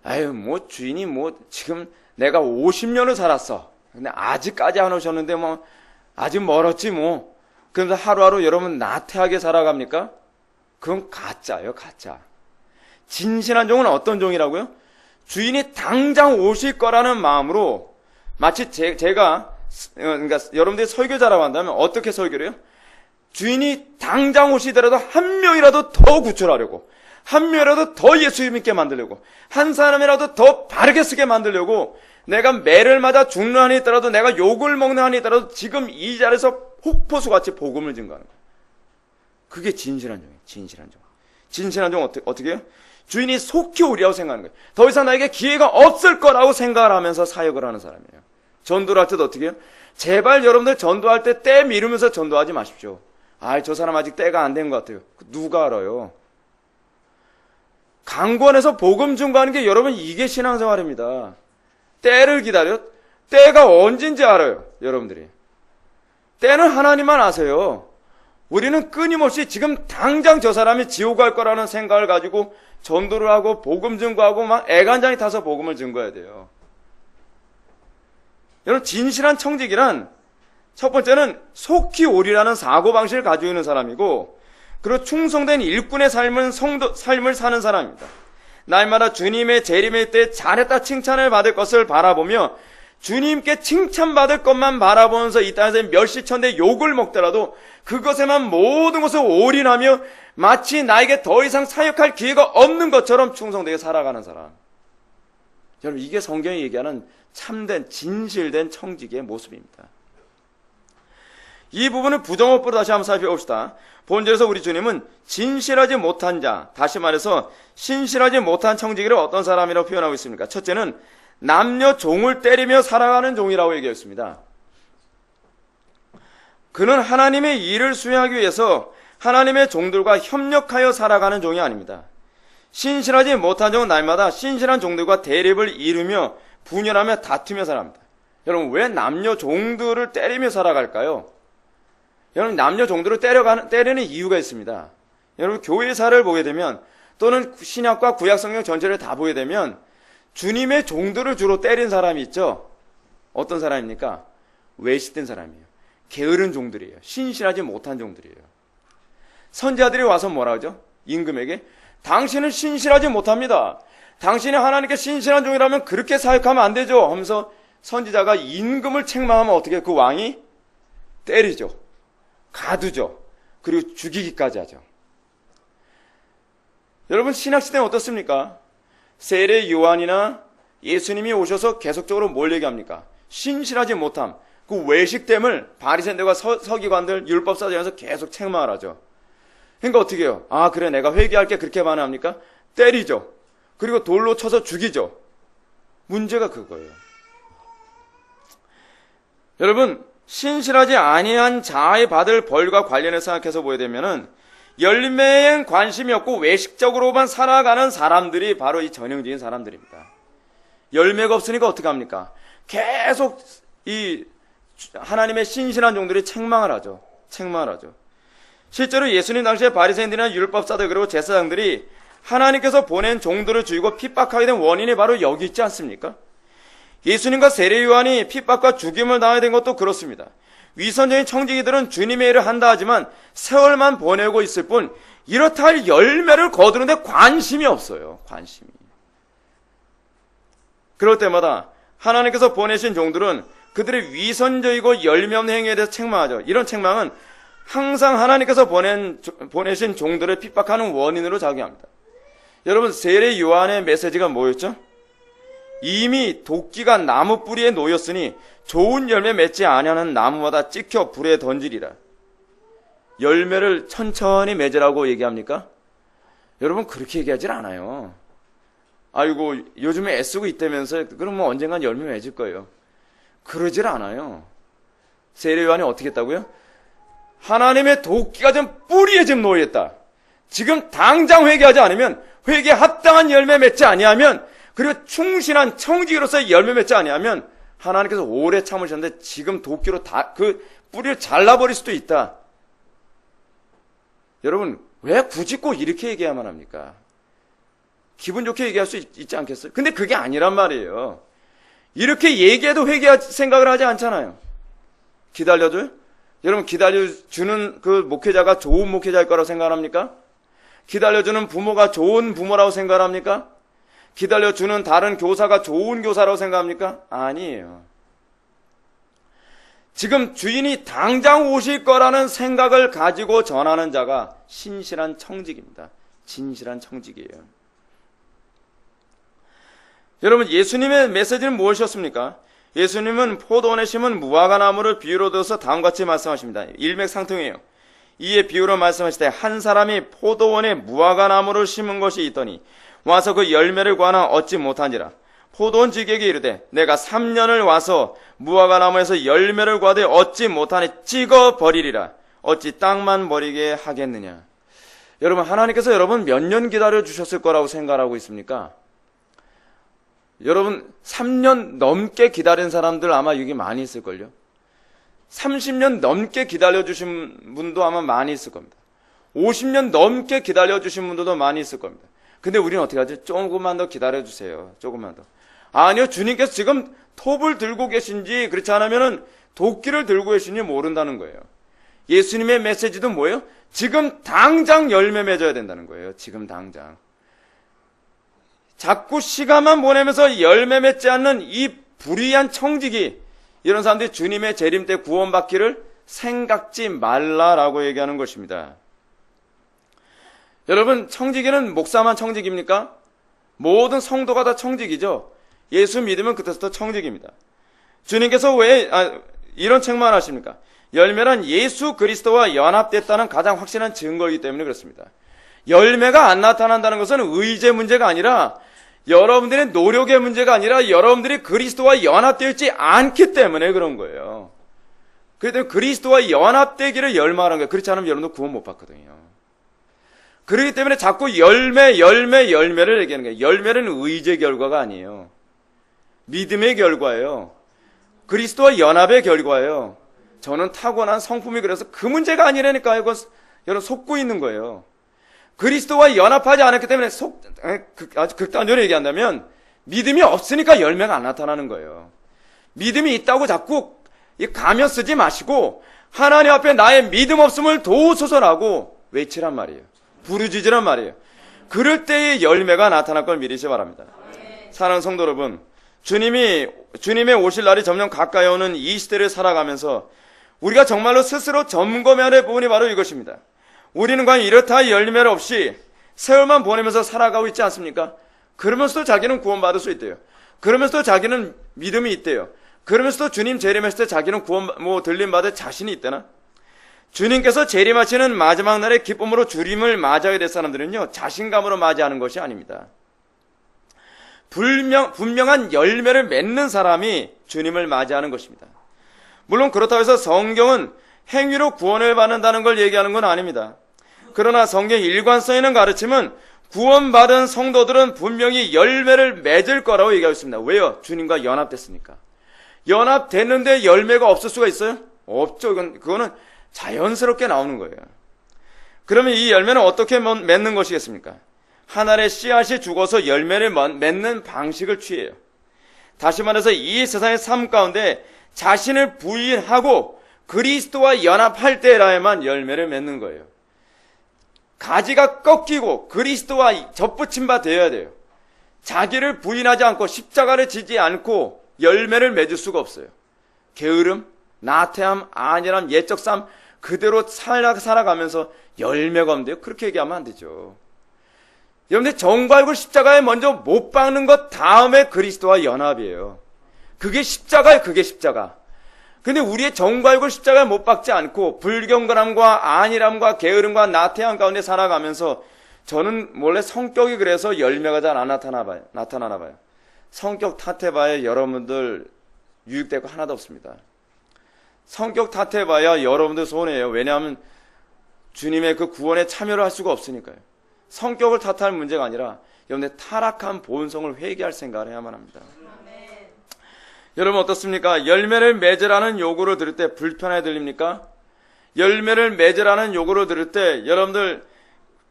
아유, 뭐 주인이 뭐 지금 내가 50년을 살았어. 근데 아직까지 안 오셨는데 뭐 아직 멀었지 뭐. 그러면서 하루하루 여러분 나태하게 살아갑니까? 그건 가짜예요, 가짜. 진실한 종은 어떤 종이라고요? 주인이 당장 오실 거라는 마음으로 마치 제가 그러니까 여러분들이 설교자라고 한다면 어떻게 설교를 해요? 주인이 당장 오시더라도 한 명이라도 더 구출하려고, 한 명이라도 더 예수 믿게 만들려고, 한 사람이라도 더 바르게 쓰게 만들려고, 내가 매를 맞아 죽는 한이 있더라도, 내가 욕을 먹는 한이 있더라도 지금 이 자리에서 폭포수같이 복음을 증거하는 거예요. 그게 진실한 종이에요. 진실한 종. 진실한 종은 어떻게 해요? 주인이 속히 오리라고 생각하는 거예요. 더 이상 나에게 기회가 없을 거라고 생각을 하면서 사역을 하는 사람이에요. 전도를 할 때도 어떻게 해요? 제발 여러분들 전도할 때 때 미루면서 전도하지 마십시오. 저 사람 아직 때가 안 된 것 같아요. 누가 알아요? 강권에서 복음 증거하는 게 여러분 이게 신앙생활입니다. 때를 기다려. 때가 언젠지 알아요. 여러분들이. 때는 하나님만 아세요. 우리는 끊임없이 지금 당장 저 사람이 지옥 갈 거라는 생각을 가지고 전도를 하고 복음 증거하고 막 애간장이 타서 복음을 증거해야 돼요. 여러분 진실한 청지기란 첫 번째는 속히 오리라는 사고방식을 가지고 있는 사람이고, 그리고 충성된 일꾼의 삶을 사는 사람입니다. 날마다 주님의 재림일 때 잘했다 칭찬을 받을 것을 바라보며 주님께 칭찬받을 것만 바라보면서 이 땅에서 멸시천대 욕을 먹더라도 그것에만 모든 것을 올인하며 마치 나에게 더 이상 사역할 기회가 없는 것처럼 충성되게 살아가는 사람. 여러분 이게 성경이 얘기하는 참된 진실된 청지기의 모습입니다. 이 부분을 부정어법으로 다시 한번 살펴봅시다. 본절에서 우리 주님은 진실하지 못한 자, 다시 말해서 신실하지 못한 청지기를 어떤 사람이라고 표현하고 있습니까? 첫째는 남녀 종을 때리며 살아가는 종이라고 얘기했습니다. 그는 하나님의 일을 수행하기 위해서 하나님의 종들과 협력하여 살아가는 종이 아닙니다. 신실하지 못한 종은 날마다 신실한 종들과 대립을 이루며 분열하며 다투며 살아갑니다. 여러분, 왜 남녀 종들을 때리며 살아갈까요? 여러분, 남녀 종들을 때리는 이유가 있습니다. 여러분, 교회사를 보게 되면, 또는 신약과 구약 성경 전체를 다 보게 되면, 주님의 종들을 주로 때린 사람이 있죠? 어떤 사람입니까? 외식된 사람이에요. 게으른 종들이에요. 신실하지 못한 종들이에요. 선지자들이 와서 뭐라 하죠? 임금에게, 당신은 신실하지 못합니다. 당신이 하나님께 신실한 종이라면 그렇게 사역하면 안 되죠. 하면서 선지자가 임금을 책망하면 어떻게 그 왕이 때리죠. 가두죠. 그리고 죽이기까지 하죠. 여러분, 신학시대는 어떻습니까? 세례 요한이나 예수님이 오셔서 계속적으로 뭘 얘기합니까? 신실하지 못함, 그 외식됨을 바리새인들과 서기관들, 율법사들에서 계속 책망을 하죠. 그러니까 어떻게 해요? 아, 그래, 내가 회개할게. 그렇게 반응합니까? 때리죠. 그리고 돌로 쳐서 죽이죠. 문제가 그거예요. 여러분, 신실하지 아니한 자에 받을 벌과 관련해서 생각해서 보게 되면은 열매엔 관심이 없고 외식적으로만 살아가는 사람들이 바로 이 전형적인 사람들입니다. 열매가 없으니까 어떻게 합니까? 계속 이 하나님의 신실한 종들이 책망을 하죠. 책망을 하죠. 실제로 예수님 당시에 바리새인들이나 율법사들 그리고 제사장들이 하나님께서 보낸 종들을 죽이고 핍박하게 된 원인이 바로 여기 있지 않습니까? 예수님과 세례 요한이 핍박과 죽임을 당하게 된 것도 그렇습니다. 위선적인 청지기들은 주님의 일을 한다 하지만 세월만 보내고 있을 뿐 이렇다 할 열매를 거두는데 관심이 없어요. 관심이. 그럴 때마다 하나님께서 보내신 종들은 그들의 위선적이고 열매 없는 행위에 대해서 책망하죠. 이런 책망은 항상 하나님께서 보내신 종들을 핍박하는 원인으로 작용합니다. 여러분, 세례 요한의 메시지가 뭐였죠? 이미 도끼가 나무 뿌리에 놓였으니 좋은 열매 맺지 아니하는 나무마다 찍혀 불에 던지리라. 열매를 천천히 맺으라고 얘기합니까? 여러분, 그렇게 얘기하질 않아요. 아이고, 요즘에 애쓰고 있다면서 그럼 뭐 언젠간 열매 맺을 거예요. 그러질 않아요. 세례 요한이 어떻게 했다고요? 하나님의 도끼가 좀 뿌리에 좀 놓여있다. 지금 당장 회개하지 않으면, 회개에 합당한 열매 맺지 아니하면, 그리고 충신한 청지기로서의 열매 맺지 아니하면 하나님께서 오래 참으셨는데 지금 도끼로 다 그 뿌리를 잘라버릴 수도 있다. 여러분, 왜 굳이 꼭 이렇게 얘기해야만 합니까? 기분 좋게 얘기할 수 있지 않겠어요? 근데 그게 아니란 말이에요. 이렇게 얘기해도 회개할 생각을 하지 않잖아요. 기다려줘요? 여러분, 기다려주는 그 목회자가 좋은 목회자일 거라고 생각합니까? 기다려주는 부모가 좋은 부모라고 생각합니까? 기다려주는 다른 교사가 좋은 교사라고 생각합니까? 아니에요. 지금 주인이 당장 오실 거라는 생각을 가지고 전하는 자가 신실한 청직입니다. 진실한 청직이에요. 여러분, 예수님의 메시지는 무엇이었습니까? 예수님은 포도원에 심은 무화과나무를 비유로 들어서 다음과 같이 말씀하십니다. 일맥상통이에요. 이에 비유로 말씀하시되 한 사람이 포도원에 무화과나무를 심은 것이 있더니 와서 그 열매를 구하나 얻지 못하니라. 포도원 지객이 이르되 내가 3년을 와서 무화과나무에서 열매를 구하되 얻지 못하니 찍어 버리리라. 어찌 땅만 버리게 하겠느냐. 여러분, 하나님께서 여러분 몇 년 기다려 주셨을 거라고 생각하고 있습니까? 여러분 3년 넘게 기다린 사람들 아마 여기 많이 있을걸요. 30년 넘게 기다려주신 분도 아마 많이 있을 겁니다. 50년 넘게 기다려주신 분들도 많이 있을 겁니다. 근데 우리는 어떻게 하죠? 조금만 더 기다려주세요. 조금만 더. 아니요, 주님께서 지금 톱을 들고 계신지 그렇지 않으면 도끼를 들고 계신지 모른다는 거예요. 예수님의 메시지도 뭐예요? 지금 당장 열매 맺어야 된다는 거예요. 지금 당장. 자꾸 시간만 보내면서 열매 맺지 않는 이 불의한 청지기, 이런 사람들이 주님의 재림 때 구원받기를 생각지 말라라고 얘기하는 것입니다. 여러분, 청지기는 목사만 청지기입니까? 모든 성도가 다 청지기죠. 예수 믿으면 그때부터 청지기입니다. 주님께서 왜 이런 책만 하십니까? 열매란 예수 그리스도와 연합됐다는 가장 확실한 증거이기 때문에 그렇습니다. 열매가 안 나타난다는 것은 의지의 문제가 아니라 여러분들의 노력의 문제가 아니라 여러분들이 그리스도와 연합되어 있지 않기 때문에 그런 거예요. 그렇기 때문에 그리스도와 연합되기를 열망하는 거예요. 그렇지 않으면 여러분들 구원 못 받거든요. 그렇기 때문에 자꾸 열매를 얘기하는 거예요. 열매는 의지의 결과가 아니에요. 믿음의 결과예요. 그리스도와 연합의 결과예요. 저는 타고난 성품이 그래서 그 문제가 아니라니까요. 이건 여러분 속고 있는 거예요. 그리스도와 연합하지 않았기 때문에 아주 극단적으로 얘기한다면 믿음이 없으니까 열매가 안 나타나는 거예요. 믿음이 있다고 자꾸 가면 쓰지 마시고 하나님 앞에 나의 믿음 없음을 도우소서라고 외치란 말이에요. 부르짖으란 말이에요. 그럴 때의 열매가 나타날 걸 믿으시기 바랍니다. 사랑하는 성도 여러분, 주님의 오실 날이 점점 가까이 오는 이 시대를 살아가면서 우리가 정말로 스스로 점검해야 할 부분이 바로 이것입니다. 우리는 과연 이렇다 열매를 없이 세월만 보내면서 살아가고 있지 않습니까? 그러면서도 자기는 구원받을 수 있대요. 그러면서도 자기는 믿음이 있대요. 그러면서도 주님 재림했을 때 자기는 들림받을 자신이 있대나? 주님께서 재림하시는 마지막 날의 기쁨으로 주님을 맞이하게 될 사람들은요, 자신감으로 맞이하는 것이 아닙니다. 분명한 열매를 맺는 사람이 주님을 맞이하는 것입니다. 물론 그렇다고 해서 성경은 행위로 구원을 받는다는 걸 얘기하는 건 아닙니다. 그러나 성경의 일관성 있는 가르침은 구원받은 성도들은 분명히 열매를 맺을 거라고 얘기하고 있습니다. 왜요? 주님과 연합됐으니까. 연합됐는데 열매가 없을 수가 있어요? 없죠. 그거는 자연스럽게 나오는 거예요. 그러면 이 열매는 어떻게 맺는 것이겠습니까? 하나의 씨앗이 죽어서 열매를 맺는 방식을 취해요. 다시 말해서 이 세상의 삶 가운데 자신을 부인하고 그리스도와 연합할 때라야만 열매를 맺는 거예요. 가지가 꺾이고 그리스도와 접붙임 바 되어야 돼요. 자기를 부인하지 않고 십자가를 지지 않고 열매를 맺을 수가 없어요. 게으름, 나태함, 안일함, 예적 삶 그대로 살아가면서 열매가 없는데요. 그렇게 얘기하면 안 되죠. 여러분들 정갈고 십자가에 먼저 못 박는 것 다음에 그리스도와 연합이에요. 그게 십자가예요. 그게 십자가. 근데 우리의 정갈고 십자가에 못 박지 않고 불경건함과 안일함과 게으름과 나태함 가운데 살아가면서 저는 원래 성격이 그래서 열매가 잘 안 나타나나 봐요. 성격 탓해봐야 여러분들 유익될 거 하나도 없습니다. 성격 탓해봐야 여러분들 손해예요. 왜냐하면 주님의 그 구원에 참여를 할 수가 없으니까요. 성격을 탓할 문제가 아니라 여러분의 타락한 본성을 회개할 생각을 해야만 합니다. 여러분 어떻습니까? 열매를 맺으라는 요구를 들을 때 불편해 들립니까? 열매를 맺으라는 요구를 들을 때 여러분들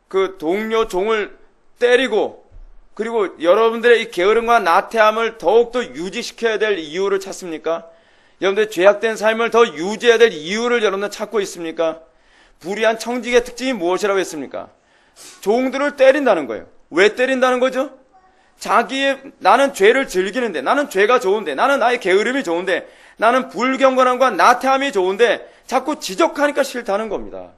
그 동료 종을 때리고 그리고 여러분들의 이 게으름과 나태함을 더욱더 유지시켜야 될 이유를 찾습니까? 여러분들 죄악된 삶을 더 유지해야 될 이유를 여러분들 찾고 있습니까? 불의한 청직의 특징이 무엇이라고 했습니까? 종들을 때린다는 거예요. 왜 때린다는 거죠? 나는 죄를 즐기는데, 나는 죄가 좋은데, 나는 나의 게으름이 좋은데, 나는 불경건함과 나태함이 좋은데 자꾸 지적하니까 싫다는 겁니다.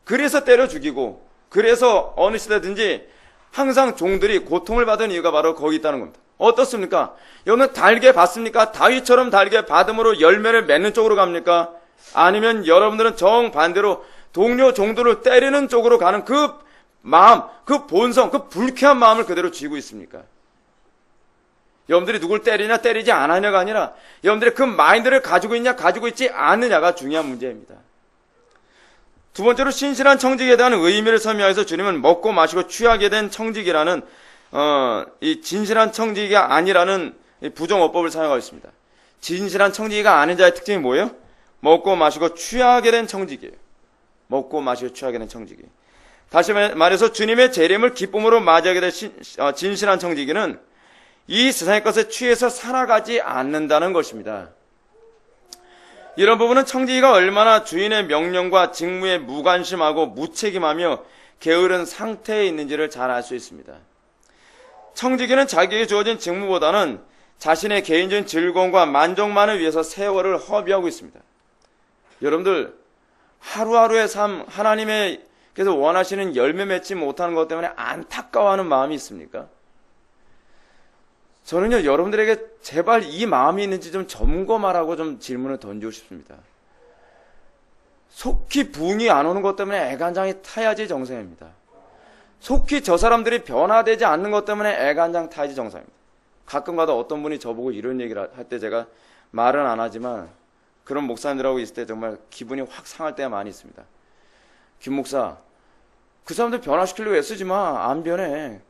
그래서 때려 죽이고, 그래서 어느 시대든지 항상 종들이 고통을 받은 이유가 바로 거기 있다는 겁니다. 어떻습니까? 여러분 달게 받습니까? 다윗처럼 달게 받음으로 열매를 맺는 쪽으로 갑니까? 아니면 여러분들은 정반대로 동료 종들을 때리는 쪽으로 가는 그 마음, 그 본성, 그 불쾌한 마음을 그대로 쥐고 있습니까? 여러분들이 누굴 때리냐 때리지 않았냐가 아니라 여러분들이 그 마인드를 가지고 있냐 가지고 있지 않느냐가 중요한 문제입니다. 두 번째로 신실한 청직에 대한 의미를 설명해서 주님은 먹고 마시고 취하게 된 청직이라는 이 진실한 청직이 아니라는 부정어법을 사용하고 있습니다. 진실한 청직이가 아닌 자의 특징이 뭐예요? 먹고 마시고 취하게 된 청직이에요. 먹고 마시고 취하게 된 청직이. 다시 말해서 주님의 재림을 기쁨으로 맞이하게 될 진실한 청지기는 이 세상의 것에 취해서 살아가지 않는다는 것입니다. 이런 부분은 청지기가 얼마나 주인의 명령과 직무에 무관심하고 무책임하며 게으른 상태에 있는지를 잘 알 수 있습니다. 청지기는 자기에게 주어진 직무보다는 자신의 개인적인 즐거움과 만족만을 위해서 세월을 허비하고 있습니다. 여러분들 하루하루의 삶 하나님께서 원하시는 열매 맺지 못하는 것 때문에 안타까워하는 마음이 있습니까? 저는요 여러분들에게 제발 이 마음이 있는지 좀 점검하라고 좀 질문을 던지고 싶습니다. 속히 부응이 안 오는 것 때문에 애간장이 타야지 정상입니다. 속히 저 사람들이 변화되지 않는 것 때문에 애간장 타야지 정상입니다. 가끔가다 어떤 분이 저보고 이런 얘기를 할 때 제가 말은 안 하지만 그런 목사님들하고 있을 때 정말 기분이 확 상할 때가 많이 있습니다. 김 목사, 그 사람들 변화시키려고 애쓰지 마. 안 변해.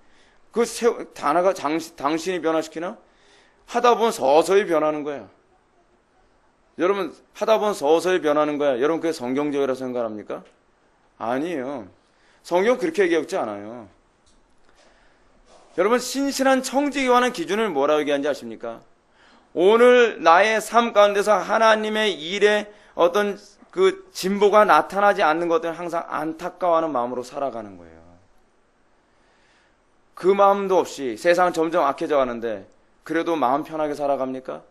단어가 당신이 변화시키나? 하다 보면 서서히 변하는 거야. 여러분 하다 보면 서서히 변하는 거야. 여러분 그게 성경적이라고 생각합니까? 아니에요. 성경 그렇게 얘기하지 않아요. 여러분 신실한 청지기에 관한 기준을 뭐라고 얘기하는지 아십니까? 오늘 나의 삶 가운데서 하나님의 일에 어떤 그 진보가 나타나지 않는 것들은 항상 안타까워하는 마음으로 살아가는 거예요. 그 마음도 없이 세상은 점점 악해져 가는데 그래도 마음 편하게 살아갑니까?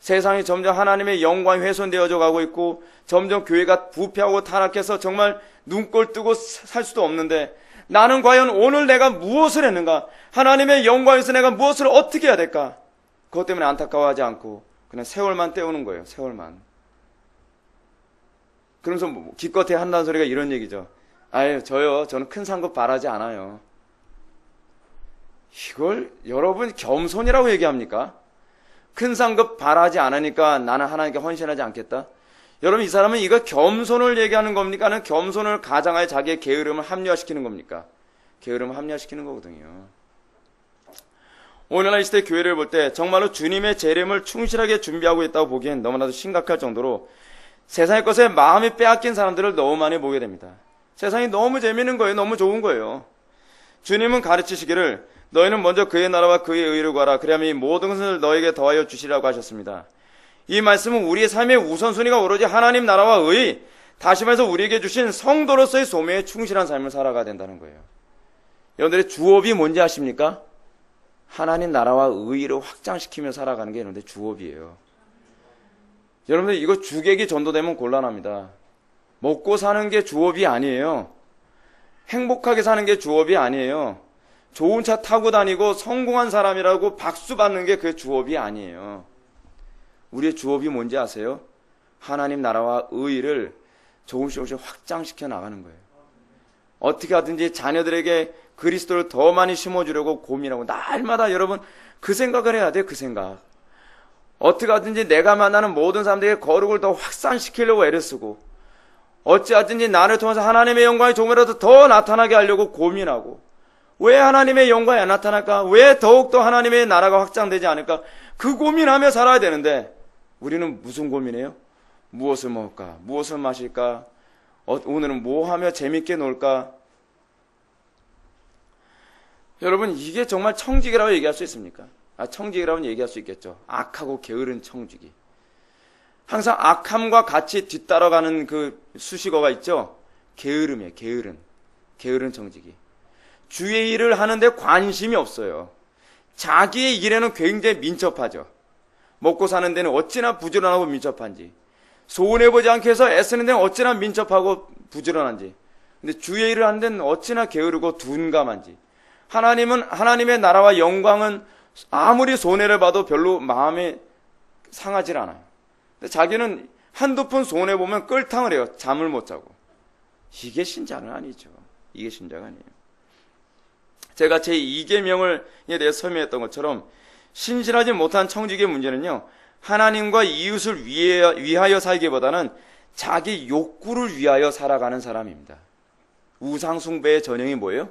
세상이 점점 하나님의 영광이 훼손되어져 가고 있고 점점 교회가 부패하고 타락해서 정말 눈꼴 뜨고 살 수도 없는데 나는 과연 오늘 내가 무엇을 했는가? 하나님의 영광에서 내가 무엇을 어떻게 해야 될까? 그것 때문에 안타까워하지 않고 그냥 세월만 때우는 거예요. 세월만. 그러면서 기껏해 한다는 소리가 이런 얘기죠. 아유 저는 큰 상급 바라지 않아요. 이걸 여러분 겸손이라고 얘기합니까? 큰 상급 바라지 않으니까 나는 하나님께 헌신하지 않겠다? 여러분 이 사람은 이거 겸손을 얘기하는 겁니까? 아니면 겸손을 가장하여 자기의 게으름을 합리화시키는 겁니까? 게으름을 합리화시키는 거거든요. 오늘날 이 시대 교회를 볼 때 정말로 주님의 재림을 충실하게 준비하고 있다고 보기엔 너무나도 심각할 정도로 세상의 것에 마음이 빼앗긴 사람들을 너무 많이 보게 됩니다. 세상이 너무 재미있는 거예요. 너무 좋은 거예요. 주님은 가르치시기를 너희는 먼저 그의 나라와 그의 의를 구하라. 그리하면 이 모든 것을 너에게 더하여 주시라고 하셨습니다. 이 말씀은 우리의 삶의 우선순위가 오로지 하나님 나라와 의, 다시 말해서 우리에게 주신 성도로서의 소명에 충실한 삶을 살아가야 된다는 거예요. 여러분들의 주업이 뭔지 아십니까? 하나님 나라와 의를 확장시키며 살아가는 게 여러분들의 주업이에요. 여러분들 이거 주객이 전도되면 곤란합니다. 먹고 사는 게 주업이 아니에요. 행복하게 사는 게 주업이 아니에요. 좋은 차 타고 다니고 성공한 사람이라고 박수 받는 게 그 주업이 아니에요. 우리의 주업이 뭔지 아세요? 하나님 나라와 의를 조금씩 확장시켜 나가는 거예요. 어떻게 하든지 자녀들에게 그리스도를 더 많이 심어주려고 고민하고 날마다 여러분 그 생각을 해야 돼요. 그 생각. 어떻게 하든지 내가 만나는 모든 사람들에게 거룩을 더 확산시키려고 애를 쓰고 어찌하든지 나를 통해서 하나님의 영광이 조금이라도 더 나타나게 하려고 고민하고 왜 하나님의 영광이 안 나타날까? 왜 더욱더 하나님의 나라가 확장되지 않을까? 그 고민하며 살아야 되는데 우리는 무슨 고민해요? 무엇을 먹을까? 무엇을 마실까? 오늘은 뭐 하며 재밌게 놀까? 여러분 이게 정말 청지기라고 얘기할 수 있습니까? 청지기라고는 얘기할 수 있겠죠. 악하고 게으른 청지기. 항상 악함과 같이 뒤따라가는 그 수식어가 있죠. 게으름이에요. 게으른 청지기. 주의 일을 하는데 관심이 없어요. 자기의 일에는 굉장히 민첩하죠. 먹고 사는 데는 어찌나 부지런하고 민첩한지, 손해보지 않게 해서 애쓰는 데는 어찌나 민첩하고 부지런한지, 근데 주의 일을 하는 데는 어찌나 게으르고 둔감한지. 하나님의 나라와 영광은 아무리 손해를 봐도 별로 마음에 상하질 않아요. 근데 자기는 한두 푼 손해보면 끌탕을 해요. 잠을 못 자고. 이게 신자는 아니죠. 이게 신자가 아니에요. 제가 제 2계명에 대해서 설명했던 것처럼 신실하지 못한 청지기의 문제는요, 하나님과 이웃을 위하여 살기보다는 자기 욕구를 위하여 살아가는 사람입니다. 우상숭배의 전형이 뭐예요?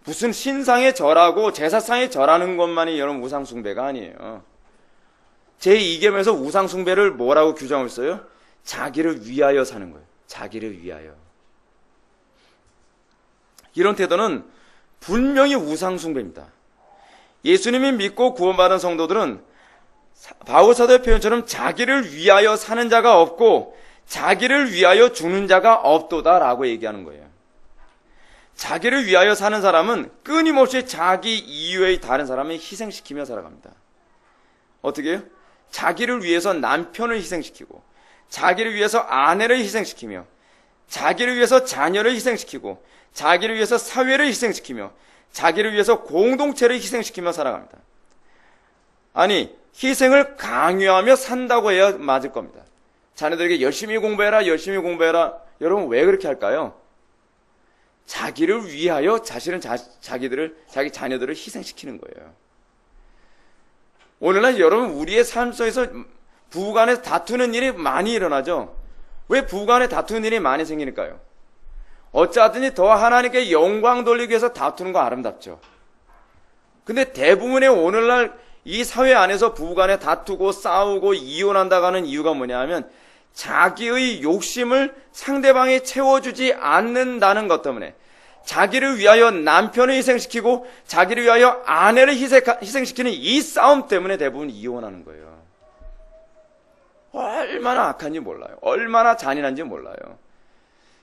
무슨 신상에 절하고 제사상에 절하는 것만이 여러분 우상숭배가 아니에요. 제 2계명에서 우상숭배를 뭐라고 규정을 써요? 자기를 위하여 사는 거예요. 자기를 위하여. 이런 태도는 분명히 우상숭배입니다. 예수님이 믿고 구원받은 성도들은 바울 사도의 표현처럼 자기를 위하여 사는 자가 없고 자기를 위하여 죽는 자가 없도다라고 얘기하는 거예요. 자기를 위하여 사는 사람은 끊임없이 자기 이외의 다른 사람을 희생시키며 살아갑니다. 어떻게 해요? 자기를 위해서 남편을 희생시키고 자기를 위해서 아내를 희생시키며 자기를 위해서 자녀를 희생시키고 자기를 위해서 사회를 희생시키며 자기를 위해서 공동체를 희생시키며 살아갑니다. 아니, 희생을 강요하며 산다고 해야 맞을 겁니다. 자녀들에게 열심히 공부해라. 여러분 왜 그렇게 할까요? 자기를 위하여 자기 자녀들을 희생시키는 거예요. 오늘날 여러분 우리의 삶 속에서 부부간에 다투는 일이 많이 일어나죠. 왜 부부간에 다투는 일이 많이 생기니까요? 어찌하든지 더 하나님께 영광 돌리기 위해서 다투는 거 아름답죠. 근데 대부분의 오늘날 이 사회 안에서 부부간에 다투고 싸우고 이혼한다고 하는 이유가 뭐냐 하면 자기의 욕심을 상대방이 채워주지 않는다는 것 때문에 자기를 위하여 남편을 희생시키고 자기를 위하여 아내를 희생시키는 이 싸움 때문에 대부분 이혼하는 거예요. 얼마나 악한지 몰라요. 얼마나 잔인한지 몰라요.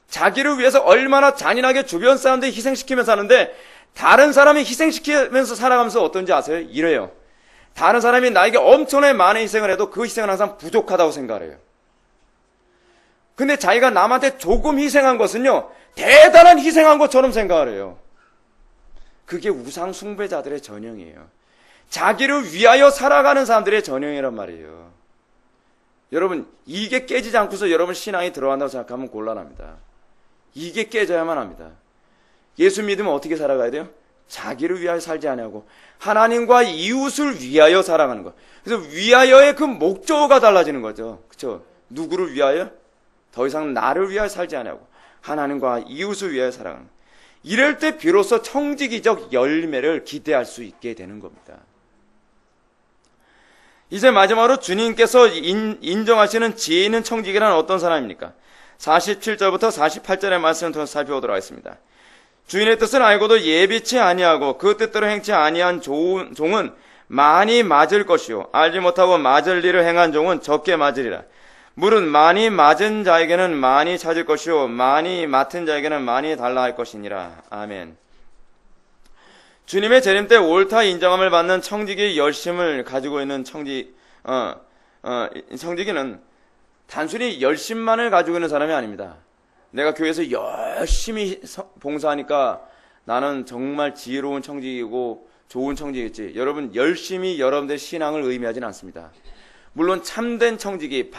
자기를 위해서 얼마나 잔인하게 주변 사람들 희생시키면서 사는데 다른 사람이 희생시키면서 살아가면서 어떤지 아세요? 이래요. 다른 사람이 나에게 엄청나게 많은 희생을 해도 그 희생은 항상 부족하다고 생각을 해요. 근데 자기가 남한테 조금 희생한 것은요, 대단한 희생한 것처럼 생각을 해요. 그게 우상 숭배자들의 전형이에요. 자기를 위하여 살아가는 사람들의 전형이란 말이에요. 여러분, 이게 깨지지 않고서 여러분 신앙이 들어간다고 생각하면 곤란합니다. 이게 깨져야만 합니다. 예수 믿으면 어떻게 살아가야 돼요? 자기를 위하여 살지 아니하고 하나님과 이웃을 위하여 살아가는 것. 그래서 위하여의 그 목적어가 달라지는 거죠. 그렇죠? 누구를 위하여? 더 이상 나를 위하여 살지 아니하고 하나님과 이웃을 위하여 살아가는 것. 이럴 때 비로소 청지기적 열매를 기대할 수 있게 되는 겁니다. 이제 마지막으로 주님께서 인정하시는 지혜 있는 청지기란 어떤 사람입니까? 47절부터 48절의 말씀을 통해서 살펴보도록 하겠습니다. 주인의 뜻을 알고도 예비치 아니하고 그 뜻대로 행치 아니한 종은 많이 맞을 것이요 알지 못하고 맞을 일을 행한 종은 적게 맞으리라. 물은 많이 맞은 자에게는 많이 찾을 것이요 많이 맡은 자에게는 많이 달라 할 것이니라. 아멘. 주님의 재림 때 옳다 인정함을 받는 청지기의 열심을 가지고 있는 청지기는 단순히 열심만을 가지고 있는 사람이 아닙니다. 내가 교회에서 열심히 봉사하니까 나는 정말 지혜로운 청지기고 좋은 청지기겠지. 여러분, 열심히 여러분들의 신앙을 의미하지는 않습니다. 물론 참된 청지기,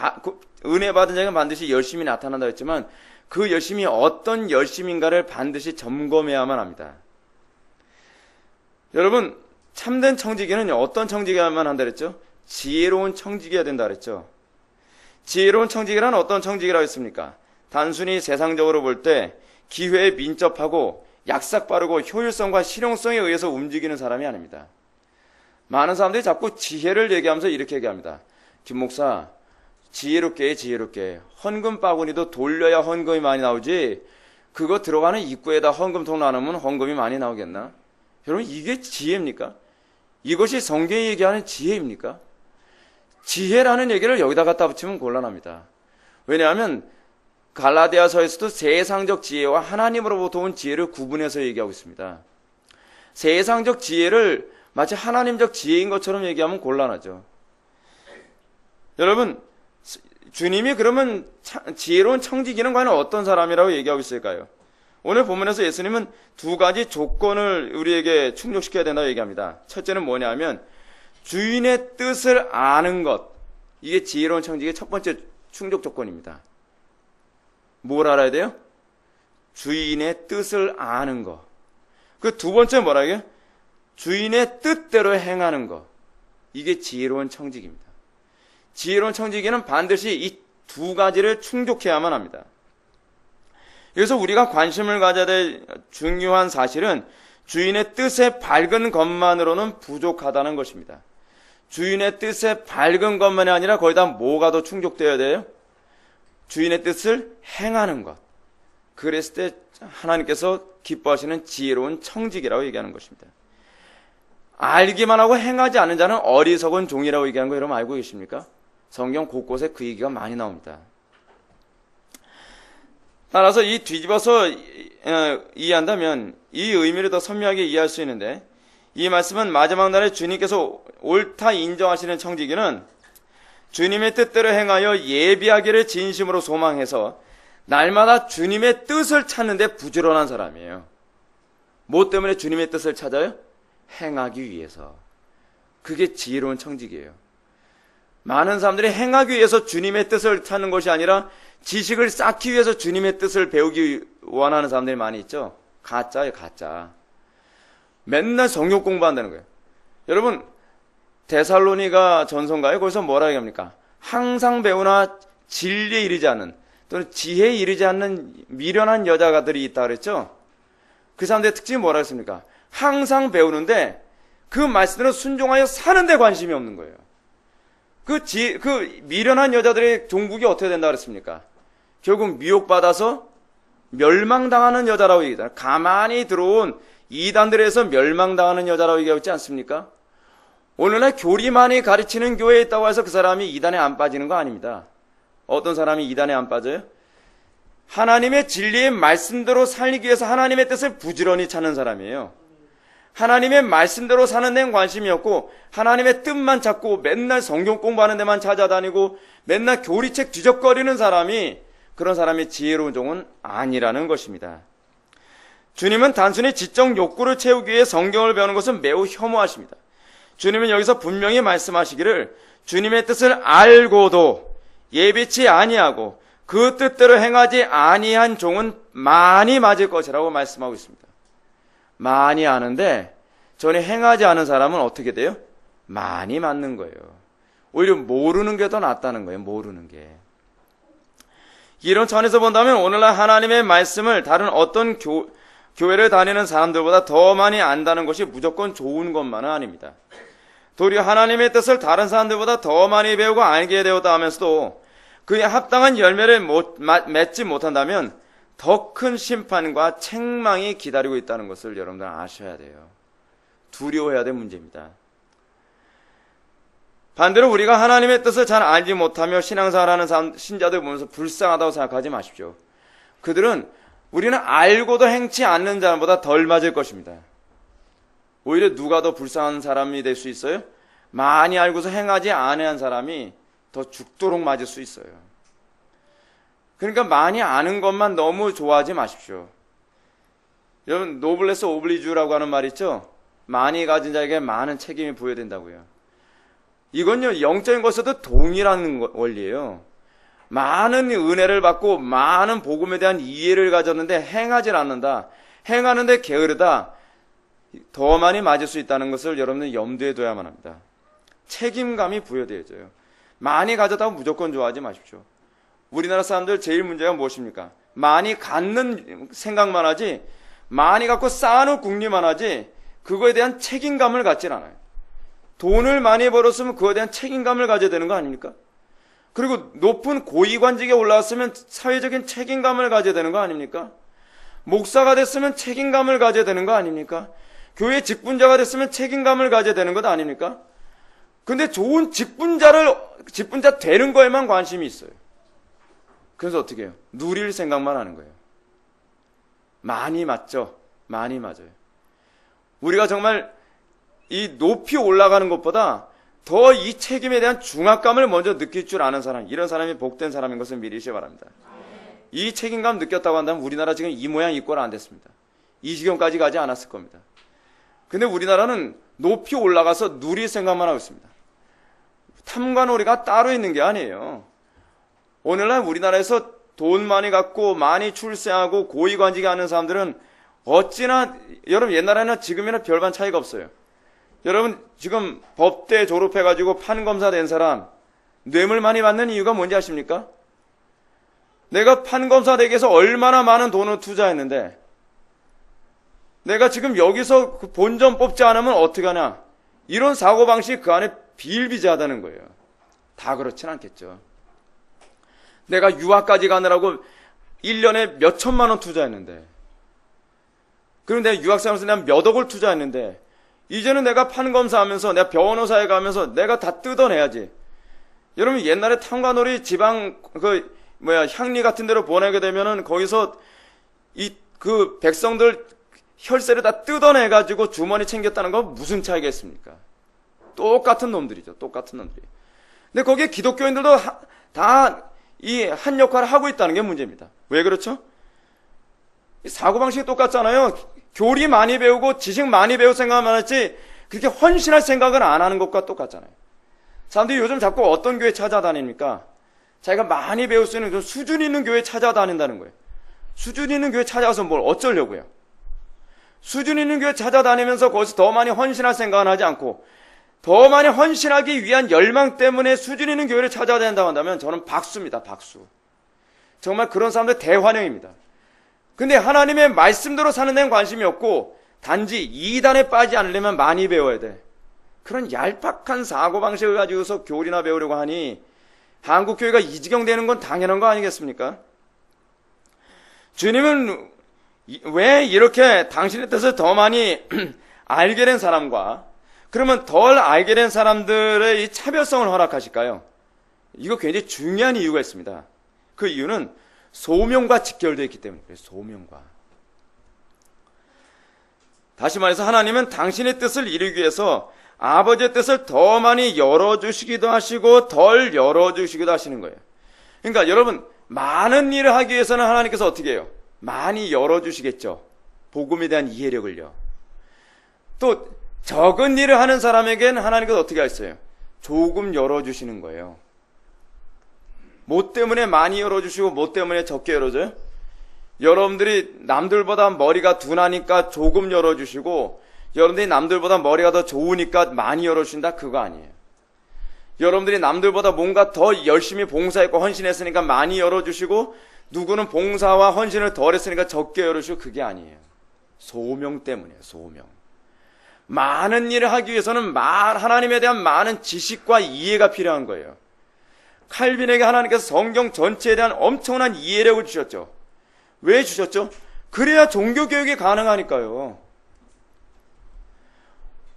은혜 받은 자가 반드시 열심히 나타난다 했지만 그 열심이 어떤 열심인가를 반드시 점검해야만 합니다. 여러분, 참된 청지기는 어떤 청지기야만 한다 그랬죠? 지혜로운 청지기가 된다 그랬죠? 지혜로운 청지기란 어떤 청지기라고 했습니까? 단순히 세상적으로 볼 때 기회에 민첩하고 약삭 빠르고 효율성과 실용성에 의해서 움직이는 사람이 아닙니다. 많은 사람들이 자꾸 지혜를 얘기하면서 이렇게 얘기합니다. 김 목사, 지혜롭게 지혜롭게 헌금 바구니도 돌려야 헌금이 많이 나오지 그거 들어가는 입구에다 헌금통 놔놓으면 헌금이 많이 나오겠나? 여러분, 이게 지혜입니까? 이것이 성경이 얘기하는 지혜입니까? 지혜라는 얘기를 여기다 갖다 붙이면 곤란합니다. 왜냐하면 갈라디아서에서도 세상적 지혜와 하나님으로부터 온 지혜를 구분해서 얘기하고 있습니다. 세상적 지혜를 마치 하나님적 지혜인 것처럼 얘기하면 곤란하죠. 여러분, 주님이 그러면 지혜로운 청지기는 과연 어떤 사람이라고 얘기하고 있을까요? 오늘 본문에서 예수님은 두 가지 조건을 우리에게 충족시켜야 된다고 얘기합니다. 첫째는 뭐냐면 주인의 뜻을 아는 것. 이게 지혜로운 청지기의 첫 번째 충족 조건입니다. 뭘 알아야 돼요? 주인의 뜻을 아는 것. 그 두 번째 뭐라고요? 주인의 뜻대로 행하는 것. 이게 지혜로운 청지기입니다. 지혜로운 청지기는 반드시 이 두 가지를 충족해야만 합니다. 그래서 우리가 관심을 가져야 될 중요한 사실은 주인의 뜻에 밝은 것만으로는 부족하다는 것입니다. 주인의 뜻에 밝은 것만이 아니라 거기다 뭐가 더 충족되어야 돼요? 주인의 뜻을 행하는 것. 그랬을 때 하나님께서 기뻐하시는 지혜로운 청지기라고 얘기하는 것입니다. 알기만 하고 행하지 않는 자는 어리석은 종이라고 얘기하는 거 여러분 알고 계십니까? 성경 곳곳에 그 얘기가 많이 나옵니다. 따라서 이 뒤집어서 이해한다면 이 의미를 더 선명하게 이해할 수 있는데, 이 말씀은 마지막 날에 주님께서 옳다 인정하시는 청지기는 주님의 뜻대로 행하여 예비하기를 진심으로 소망해서 날마다 주님의 뜻을 찾는데 부지런한 사람이에요. 뭐 때문에 주님의 뜻을 찾아요? 행하기 위해서. 그게 지혜로운 청지기예요. 많은 사람들이 행하기 위해서 주님의 뜻을 찾는 것이 아니라 지식을 쌓기 위해서 주님의 뜻을 배우기 원하는 사람들이 많이 있죠. 가짜예요, 가짜. 맨날 성경 공부한다는 거예요. 여러분, 데살로니가 전서인가요? 거기서 뭐라 얘기합니까? 항상 배우나 진리에 이르지 않는, 또는 지혜에 이르지 않는 미련한 여자가들이 있다 그랬죠? 그 사람들의 특징이 뭐라 했습니까? 항상 배우는데 그 말씀대로 순종하여 사는 데 관심이 없는 거예요. 그 미련한 여자들의 종국이 어떻게 된다 그랬습니까? 결국 미혹받아서 멸망당하는 여자라고 얘기하잖아요. 가만히 들어온 이단들에서 멸망당하는 여자라고 얘기하고 있지 않습니까? 오늘날 교리만이 가르치는 교회에 있다고 해서 그 사람이 이단에 안 빠지는 거 아닙니다. 어떤 사람이 이단에 안 빠져요? 하나님의 진리의 말씀대로 살기 위해서 하나님의 뜻을 부지런히 찾는 사람이에요. 하나님의 말씀대로 사는 데는 관심이 없고 하나님의 뜻만 찾고 맨날 성경 공부하는 데만 찾아다니고 맨날 교리책 뒤적거리는 사람이, 그런 사람이 지혜로운 종은 아니라는 것입니다. 주님은 단순히 지적 욕구를 채우기 위해 성경을 배우는 것은 매우 혐오하십니다. 주님은 여기서 분명히 말씀하시기를 주님의 뜻을 알고도 예비치 아니하고 그 뜻대로 행하지 아니한 종은 많이 맞을 것이라고 말씀하고 있습니다. 많이 아는데 전혀 행하지 않은 사람은 어떻게 돼요? 많이 맞는 거예요. 오히려 모르는 게 더 낫다는 거예요. 모르는 게. 이런 차원에서 본다면 오늘날 하나님의 말씀을 다른 어떤 교회를 다니는 사람들보다 더 많이 안다는 것이 무조건 좋은 것만은 아닙니다. 도리어 하나님의 뜻을 다른 사람들보다 더 많이 배우고 알게 되었다 하면서도 그에 합당한 열매를 맺지 못한다면 더 큰 심판과 책망이 기다리고 있다는 것을 여러분들 아셔야 돼요. 두려워해야 될 문제입니다. 반대로 우리가 하나님의 뜻을 잘 알지 못하며 신앙생활하는 신자들 보면서 불쌍하다고 생각하지 마십시오. 그들은 우리는 알고도 행치 않는 사람보다 덜 맞을 것입니다. 오히려 누가 더 불쌍한 사람이 될 수 있어요? 많이 알고서 행하지 않은 사람이 더 죽도록 맞을 수 있어요. 그러니까 많이 아는 것만 너무 좋아하지 마십시오. 여러분, 노블레스 오블리주라고 하는 말 있죠? 많이 가진 자에게 많은 책임이 부여된다고요. 이건요, 영적인 것에도 동일한 원리예요. 많은 은혜를 받고 많은 복음에 대한 이해를 가졌는데 행하지 않는다. 행하는데 게으르다. 더 많이 맞을 수 있다는 것을 여러분은 염두에 둬야만 합니다. 책임감이 부여되어져요. 많이 가졌다고 무조건 좋아하지 마십시오. 우리나라 사람들 제일 문제가 무엇입니까? 많이 갖는 생각만 하지, 많이 갖고 쌓아놓은 궁리만 하지, 그거에 대한 책임감을 갖질 않아요. 돈을 많이 벌었으면 그거에 대한 책임감을 가져야 되는 거 아닙니까? 그리고 높은 고위관직에 올라왔으면 사회적인 책임감을 가져야 되는 거 아닙니까? 목사가 됐으면 책임감을 가져야 되는 거 아닙니까? 교회 직분자가 됐으면 책임감을 가져야 되는 것 아닙니까? 근데 좋은 직분자 되는 거에만 관심이 있어요. 그래서 어떻게 해요? 누릴 생각만 하는 거예요. 많이 맞죠? 많이 맞아요. 우리가 정말 이 높이 올라가는 것보다 더 이 책임에 대한 중압감을 먼저 느낄 줄 아는 사람, 이런 사람이 복된 사람인 것을 믿으시기 바랍니다. 이 책임감 느꼈다고 한다면 우리나라 지금 이 모양 이 꼴 안 됐습니다. 이 지경까지 가지 않았을 겁니다. 근데 우리나라는 높이 올라가서 누릴 생각만 하고 있습니다. 탐관오리가 따로 있는 게 아니에요. 오늘날 우리나라에서 돈 많이 갖고 많이 출세하고 고위관직에 하는 사람들은 어찌나, 여러분 옛날에는 지금이나 별반 차이가 없어요. 여러분 지금 법대 졸업해가지고 판검사 된 사람 뇌물 많이 받는 이유가 뭔지 아십니까? 내가 판검사 되기 위해서 얼마나 많은 돈을 투자했는데 내가 지금 여기서 그 본전 뽑지 않으면 어떻게 하냐, 이런 사고방식이 그 안에 비일비재하다는 거예요. 다 그렇진 않겠죠. 내가 유학까지 가느라고 1년에 몇 천만 원 투자했는데, 그럼 내가 유학생활에서 내가 몇 억을 투자했는데 이제는 내가 판검사하면서 내가 변호사에 가면서 내가 다 뜯어내야지. 여러분 옛날에 탐관오리 지방 향리 같은 데로 보내게 되면은 거기서 그 백성들 혈세를 다 뜯어내가지고 주머니 챙겼다는 건 무슨 차이겠습니까? 똑같은 놈들이죠. 똑같은 놈들이. 근데 거기에 기독교인들도 다 이 한 역할을 하고 있다는 게 문제입니다. 왜 그렇죠? 사고방식이 똑같잖아요. 교리 많이 배우고 지식 많이 배울 생각만 했지 그렇게 헌신할 생각을 안 하는 것과 똑같잖아요. 사람들이 요즘 자꾸 어떤 교회 찾아다닙니까? 자기가 많이 배울 수 있는 좀 수준 있는 교회 찾아다닌다는 거예요. 수준 있는 교회 찾아가서 뭘 어쩌려고요? 수준 있는 교회 찾아다니면서 거기서 더 많이 헌신할 생각은 하지 않고 더 많이 헌신하기 위한 열망 때문에 수준 있는 교회를 찾아야 된다고 한다면 저는 박수입니다. 박수. 정말 그런 사람들 대환영입니다. 근데 하나님의 말씀대로 사는 데는 관심이 없고 단지 이단에 빠지지 않으려면 많이 배워야 돼. 그런 얄팍한 사고방식을 가지고서 교리나 배우려고 하니 한국교회가 이 지경 되는 건 당연한 거 아니겠습니까? 주님은 왜 이렇게 당신의 뜻을 더 많이 알게 된 사람과 그러면 덜 알게 된 사람들의 이 차별성을 허락하실까요? 이거 굉장히 중요한 이유가 있습니다. 그 이유는 소명과 직결되어 있기 때문에 그래요. 소명과. 다시 말해서 하나님은 당신의 뜻을 이루기 위해서 아버지의 뜻을 더 많이 열어주시기도 하시고 덜 열어주시기도 하시는 거예요. 그러니까 여러분, 많은 일을 하기 위해서는 하나님께서 어떻게 해요? 많이 열어주시겠죠. 복음에 대한 이해력을요. 또 적은 일을 하는 사람에게는 하나님께서 어떻게 하셨어요? 조금 열어주시는 거예요. 뭐 때문에 많이 열어주시고 뭐 때문에 적게 열어줘요? 여러분들이 남들보다 머리가 둔하니까 조금 열어주시고 여러분들이 남들보다 머리가 더 좋으니까 많이 열어주신다? 그거 아니에요. 여러분들이 남들보다 뭔가 더 열심히 봉사했고 헌신했으니까 많이 열어주시고 누구는 봉사와 헌신을 덜 했으니까 적게 열어주시고 그게 아니에요. 소명 때문이에요. 소명. 많은 일을 하기 위해서는 하나님에 대한 많은 지식과 이해가 필요한 거예요. 칼빈에게 하나님께서 성경 전체에 대한 엄청난 이해력을 주셨죠. 왜 주셨죠? 그래야 종교교육이 가능하니까요.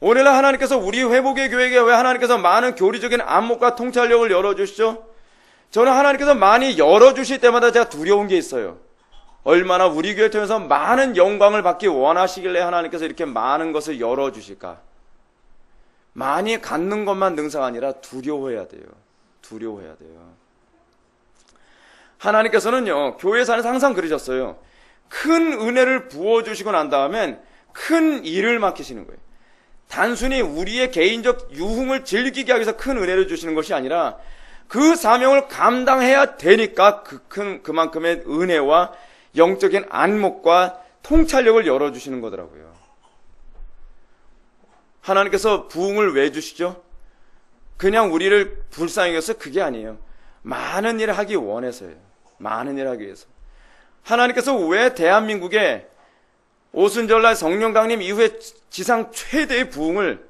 오늘날 하나님께서 우리 회복의 교회에 왜 하나님께서 많은 교리적인 안목과 통찰력을 열어주시죠? 저는 하나님께서 많이 열어주실 때마다 제가 두려운 게 있어요. 얼마나 우리 교회를 통해서 많은 영광을 받기 원하시길래 하나님께서 이렇게 많은 것을 열어주실까? 많이 갖는 것만 능사가 아니라 두려워해야 돼요. 두려워해야 돼요. 하나님께서는요, 교회에서 항상 그러셨어요. 큰 은혜를 부어주시고 난 다음엔 큰 일을 맡기시는 거예요. 단순히 우리의 개인적 유흥을 즐기게 하기 위해서 큰 은혜를 주시는 것이 아니라 그 사명을 감당해야 되니까 그만큼의 은혜와 영적인 안목과 통찰력을 열어주시는 거더라고요. 하나님께서 부흥을 왜 주시죠? 그냥 우리를 불쌍히 여겨서 그게 아니에요. 많은 일을 하기 원해서요. 많은 일을 하기 위해서. 하나님께서 왜 대한민국에 오순절날 성령 강림 이후에 지상 최대의 부흥을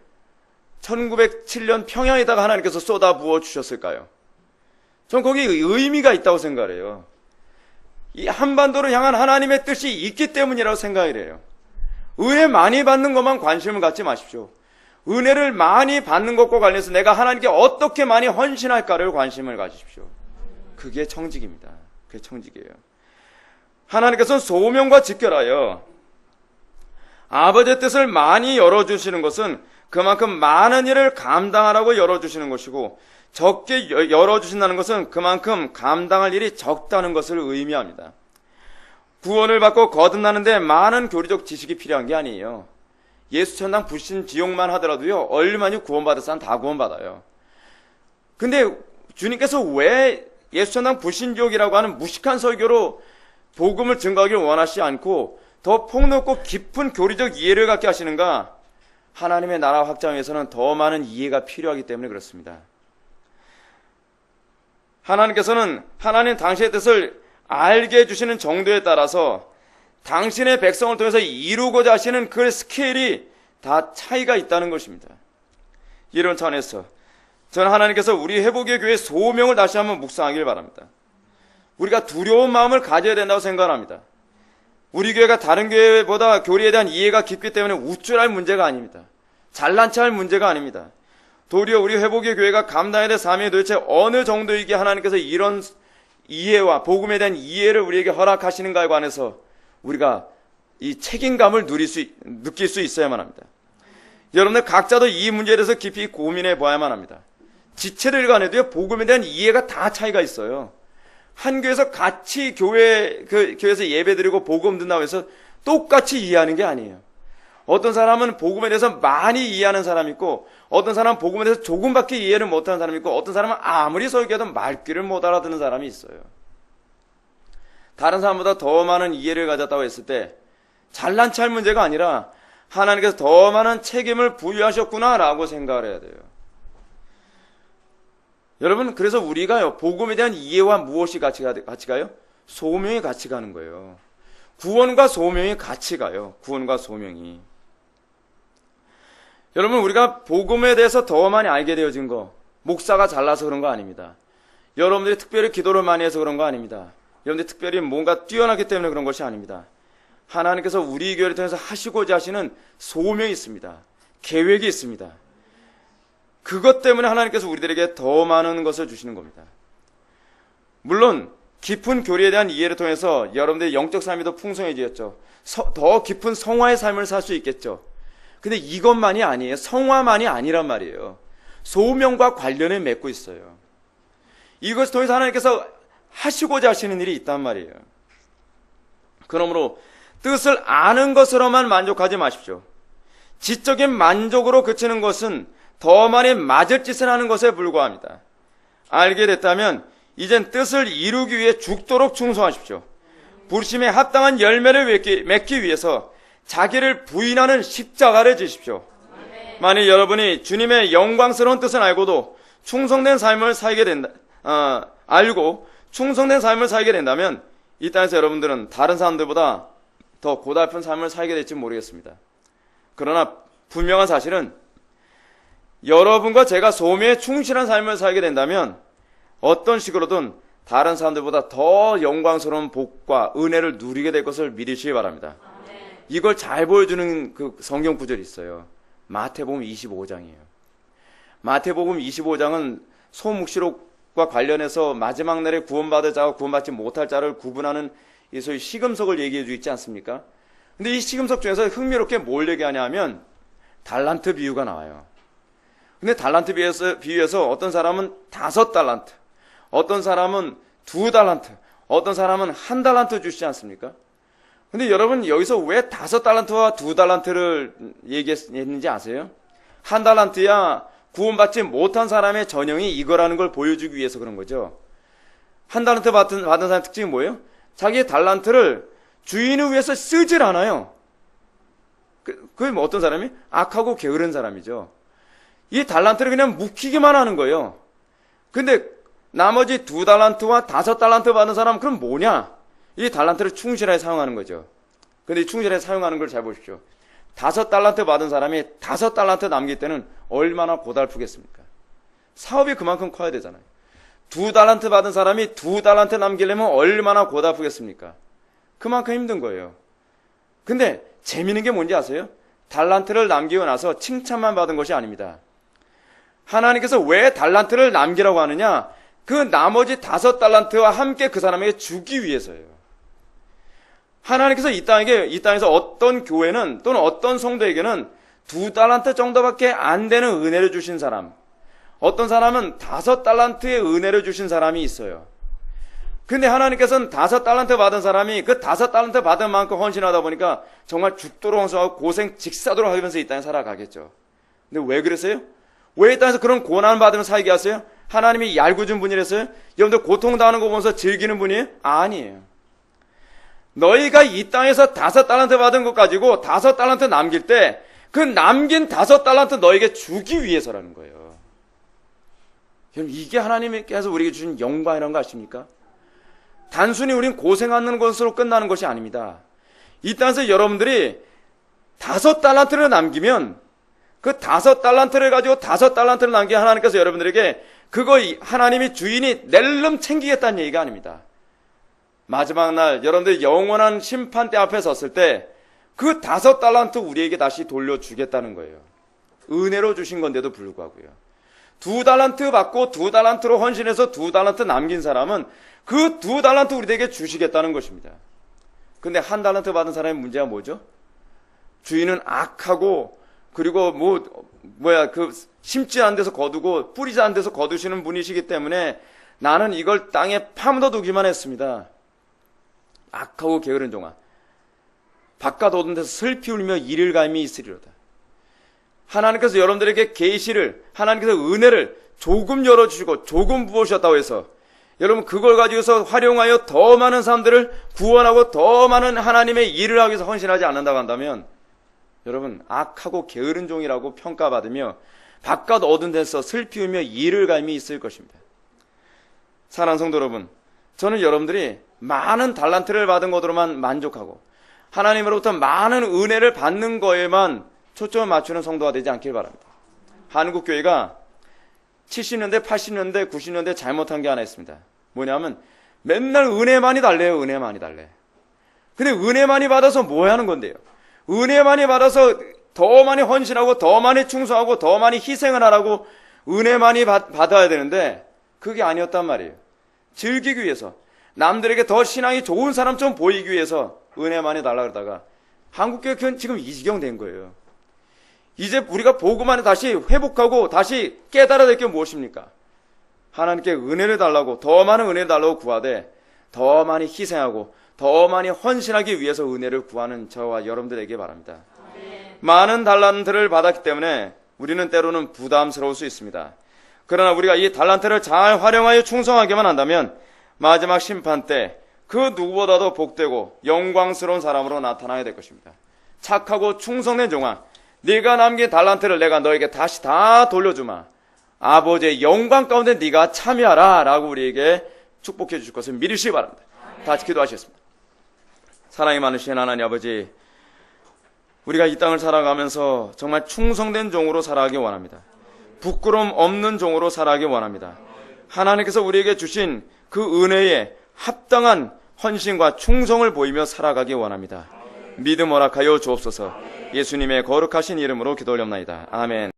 1907년 평양에다가 하나님께서 쏟아 부어 주셨을까요? 전 거기에 의미가 있다고 생각해요. 이 한반도를 향한 하나님의 뜻이 있기 때문이라고 생각을 해요. 은혜 많이 받는 것만 관심을 갖지 마십시오. 은혜를 많이 받는 것과 관련해서 내가 하나님께 어떻게 많이 헌신할까를 관심을 가지십시오. 그게 청직입니다. 그게 청직이에요. 하나님께서는 소명과 직결하여 아버지의 뜻을 많이 열어주시는 것은 그만큼 많은 일을 감당하라고 열어주시는 것이고 적게 열어주신다는 것은 그만큼 감당할 일이 적다는 것을 의미합니다. 구원을 받고 거듭나는데 많은 교리적 지식이 필요한 게 아니에요. 예수 천당 불신 지옥만 하더라도요, 얼마나 구원받을 사람 다 구원받아요. 근데 주님께서 왜 예수 천당 불신 지옥이라고 하는 무식한 설교로 복음을 증거하기를 원하시지 않고 더 폭넓고 깊은 교리적 이해를 갖게 하시는가? 하나님의 나라 확장에 위해서는 더 많은 이해가 필요하기 때문에 그렇습니다. 하나님께서는 하나님 당신의 뜻을 알게 해주시는 정도에 따라서 당신의 백성을 통해서 이루고자 하시는 그 스케일이 다 차이가 있다는 것입니다. 이런 차원에서 저는 하나님께서 우리 회복의 교회의 소명을 다시 한번 묵상하길 바랍니다. 우리가 두려운 마음을 가져야 된다고 생각합니다. 우리 교회가 다른 교회보다 교리에 대한 이해가 깊기 때문에 우쭐할 문제가 아닙니다. 잘난 체할 문제가 아닙니다. 도리어 우리 회복의 교회가 감당해야 될 사명이 도대체 어느 정도이기에 하나님께서 이런 이해와 복음에 대한 이해를 우리에게 허락하시는가에 관해서 우리가 이 책임감을 느낄 수 있어야만 합니다. 여러분들 각자도 이 문제에 대해서 깊이 고민해 봐야만 합니다. 지체들 간에도요, 복음에 대한 이해가 다 차이가 있어요. 한 교회에서 같이 교회에서 예배 드리고 복음 듣는다고 해서 똑같이 이해하는 게 아니에요. 어떤 사람은 복음에 대해서 많이 이해하는 사람이 있고, 어떤 사람은 복음에 대해서 조금밖에 이해를 못하는 사람이 있고, 어떤 사람은 아무리 설교해도 말귀를 못 알아듣는 사람이 있어요. 다른 사람보다 더 많은 이해를 가졌다고 했을 때 잘난 체할 문제가 아니라 하나님께서 더 많은 책임을 부여하셨구나라고 생각을 해야 돼요. 여러분, 그래서 우리가요, 복음에 대한 이해와 무엇이 같이 가요? 소명이 같이 가는 거예요. 구원과 소명이 같이 가요. 구원과 소명이. 여러분, 우리가 복음에 대해서 더 많이 알게 되어진 거, 목사가 잘나서 그런 거 아닙니다. 여러분들이 특별히 기도를 많이 해서 그런 거 아닙니다. 여러분들이 특별히 뭔가 뛰어나기 때문에 그런 것이 아닙니다. 하나님께서 우리 교회를 통해서 하시고자 하시는 소명이 있습니다. 계획이 있습니다. 그것 때문에 하나님께서 우리들에게 더 많은 것을 주시는 겁니다. 물론 깊은 교리에 대한 이해를 통해서 여러분들의 영적 삶이 더 풍성해지겠죠. 더 깊은 성화의 삶을 살 수 있겠죠. 근데 이것만이 아니에요. 성화만이 아니란 말이에요. 소명과 관련을 맺고 있어요. 이것을 통해서 하나님께서 하시고자 하시는 일이 있단 말이에요. 그러므로 뜻을 아는 것으로만 만족하지 마십시오. 지적인 만족으로 그치는 것은 더 많이 맞을 짓을 하는 것에 불과합니다. 알게 됐다면 이젠 뜻을 이루기 위해 죽도록 충성하십시오. 부르심에 합당한 열매를 맺기 위해서 자기를 부인하는 십자가를 지십시오. 만일 여러분이 주님의 영광스러운 뜻을 알고도 충성된 삶을 살게 된다, 알고 충성된 삶을 살게 된다면 이 땅에서 여러분들은 다른 사람들보다 더 고달픈 삶을 살게 될지 모르겠습니다. 그러나 분명한 사실은 여러분과 제가 소명에 충실한 삶을 살게 된다면 어떤 식으로든 다른 사람들보다 더 영광스러운 복과 은혜를 누리게 될 것을 믿으시기 바랍니다. 이걸 잘 보여주는 그 성경 구절이 있어요. 마태복음 25장이에요. 마태복음 25장은 소묵시록과 관련해서 마지막 날에 구원받을 자와 구원받지 못할 자를 구분하는 이 소위 시금석을 얘기해 주고 있지 않습니까? 근데 이 시금석 중에서 흥미롭게 뭘 얘기하냐 하면 달란트 비유가 나와요. 근데 달란트 비유에서 어떤 사람은 5달란트, 어떤 사람은 2달란트, 어떤 사람은 1달란트 주시지 않습니까? 근데 여러분 여기서 왜 5달란트와 2달란트를 얘기했는지 아세요? 1달란트야 구원받지 못한 사람의 전형이 이거라는 걸 보여주기 위해서 그런 거죠. 1달란트 받은 사람의 특징이 뭐예요? 자기의 달란트를 주인을 위해서 쓰질 않아요. 그게 뭐 어떤 사람이? 악하고 게으른 사람이죠. 이 달란트를 그냥 묵히기만 하는 거예요. 근데 나머지 2달란트와 5달란트 받은 사람은 그럼 뭐냐? 이 달란트를 충실하게 사용하는 거죠. 근데 이 충실하게 사용하는 걸 잘 보십시오. 5달란트 받은 사람이 5달란트 남길 때는 얼마나 고달프겠습니까? 사업이 그만큼 커야 되잖아요. 2달란트 받은 사람이 2달란트 남기려면 얼마나 고달프겠습니까? 그만큼 힘든 거예요. 근데 재미있는 게 뭔지 아세요? 달란트를 남기고 나서 칭찬만 받은 것이 아닙니다. 하나님께서 왜 달란트를 남기라고 하느냐? 그 나머지 5달란트와 함께 그 사람에게 주기 위해서예요. 하나님께서 이 땅에서 어떤 교회는 또는 어떤 성도에게는 2달란트 정도밖에 안 되는 은혜를 주신 사람, 어떤 사람은 5달란트의 은혜를 주신 사람이 있어요. 근데 하나님께서는 5달란트 받은 사람이 그 5달란트 받은 만큼 헌신하다 보니까 정말 죽도록 헌신하고 고생 직사도록 하면서 이 땅에 살아가겠죠. 근데 왜 그랬어요? 왜 이 땅에서 그런 고난 받으면 살게 하세요? 하나님이 얄궂은 분이랬어요? 여러분들 고통당하는 거 보면서 즐기는 분이에요? 아니에요. 너희가 이 땅에서 5달란트 받은 것 가지고 5달란트 남길 때 그 남긴 5달란트 너에게 주기 위해서라는 거예요. 여러분 이게 하나님께서 우리에게 주신 영광이라는 거 아십니까? 단순히 우린 고생하는 것으로 끝나는 것이 아닙니다. 이 땅에서 여러분들이 5달란트를 남기면 그 5달란트를 가지고 5달란트를 남긴 하나님께서 여러분들에게 그거 하나님이 주인이 낼름 챙기겠다는 얘기가 아닙니다. 마지막 날 여러분들이 영원한 심판대 앞에 섰을 때 그 5달란트 우리에게 다시 돌려주겠다는 거예요. 은혜로 주신 건데도 불구하고요. 2달란트 받고 2달란트로 헌신해서 2달란트 남긴 사람은 그 2달란트 우리에게 주시겠다는 것입니다. 근데 1달란트 받은 사람의 문제가 뭐죠? 주인은 악하고 그리고 심지 않은 데서 거두고 뿌리지 않은 데서 거두시는 분이시기 때문에 나는 이걸 땅에 파묻어 두기만 했습니다. 악하고 게으른 종아. 바깥 얻은 데서 슬피 울며 이를 갈미 있으리로다. 하나님께서 여러분들에게 계시를, 하나님께서 은혜를 조금 열어주시고 조금 부어주셨다고 해서 여러분 그걸 가지고서 활용하여 더 많은 사람들을 구원하고 더 많은 하나님의 일을 하기 위해서 헌신하지 않는다고 한다면 여러분 악하고 게으른 종이라고 평가받으며 바깥 얻은 데서 슬피 울며 이를 갈미 있을 것입니다. 사랑하는 성도 여러분, 저는 여러분들이 많은 달란트를 받은 것으로만 만족하고 하나님으로부터 많은 은혜를 받는 거에만 초점을 맞추는 성도가 되지 않길 바랍니다. 한국 교회가 70년대, 80년대, 90년대 잘못한 게 하나 있습니다. 뭐냐면 맨날 은혜 많이 달래요. 은혜 많이 달래. 근데 은혜 많이 받아서 뭐 하는 건데요? 은혜 많이 받아서 더 많이 헌신하고 더 많이 충성하고 더 많이 희생을 하라고 은혜 많이 받아야 되는데 그게 아니었단 말이에요. 즐기기 위해서, 남들에게 더 신앙이 좋은 사람처럼 보이기 위해서 은혜 많이 달라 그러다가 한국교회는 지금 이 지경 된 거예요. 이제 우리가 복음만에 다시 회복하고 다시 깨달아야 될 게 무엇입니까? 하나님께 은혜를 달라고, 더 많은 은혜를 달라고 구하되 더 많이 희생하고 더 많이 헌신하기 위해서 은혜를 구하는 저와 여러분들에게 바랍니다. 많은 달란트를 받았기 때문에 우리는 때로는 부담스러울 수 있습니다. 그러나 우리가 이 달란트를 잘 활용하여 충성하게만 한다면 마지막 심판 때 그 누구보다도 복되고 영광스러운 사람으로 나타나야 될 것입니다. 착하고 충성된 종아, 네가 남긴 달란트를 내가 너에게 다시 다 돌려주마. 아버지의 영광 가운데 네가 참여하라 라고 우리에게 축복해 주실 것을 믿으시기 바랍니다. 다 같이 기도하시겠습니다. 사랑이 많으신 하나님 아버지, 우리가 이 땅을 살아가면서 정말 충성된 종으로 살아가기 원합니다. 부끄러움 없는 종으로 살아가기 원합니다. 하나님께서 우리에게 주신 그 은혜에 합당한 헌신과 충성을 보이며 살아가기 원합니다. 믿음 허락하여 주옵소서. 예수님의 거룩하신 이름으로 기도 올렸나이다. 아멘.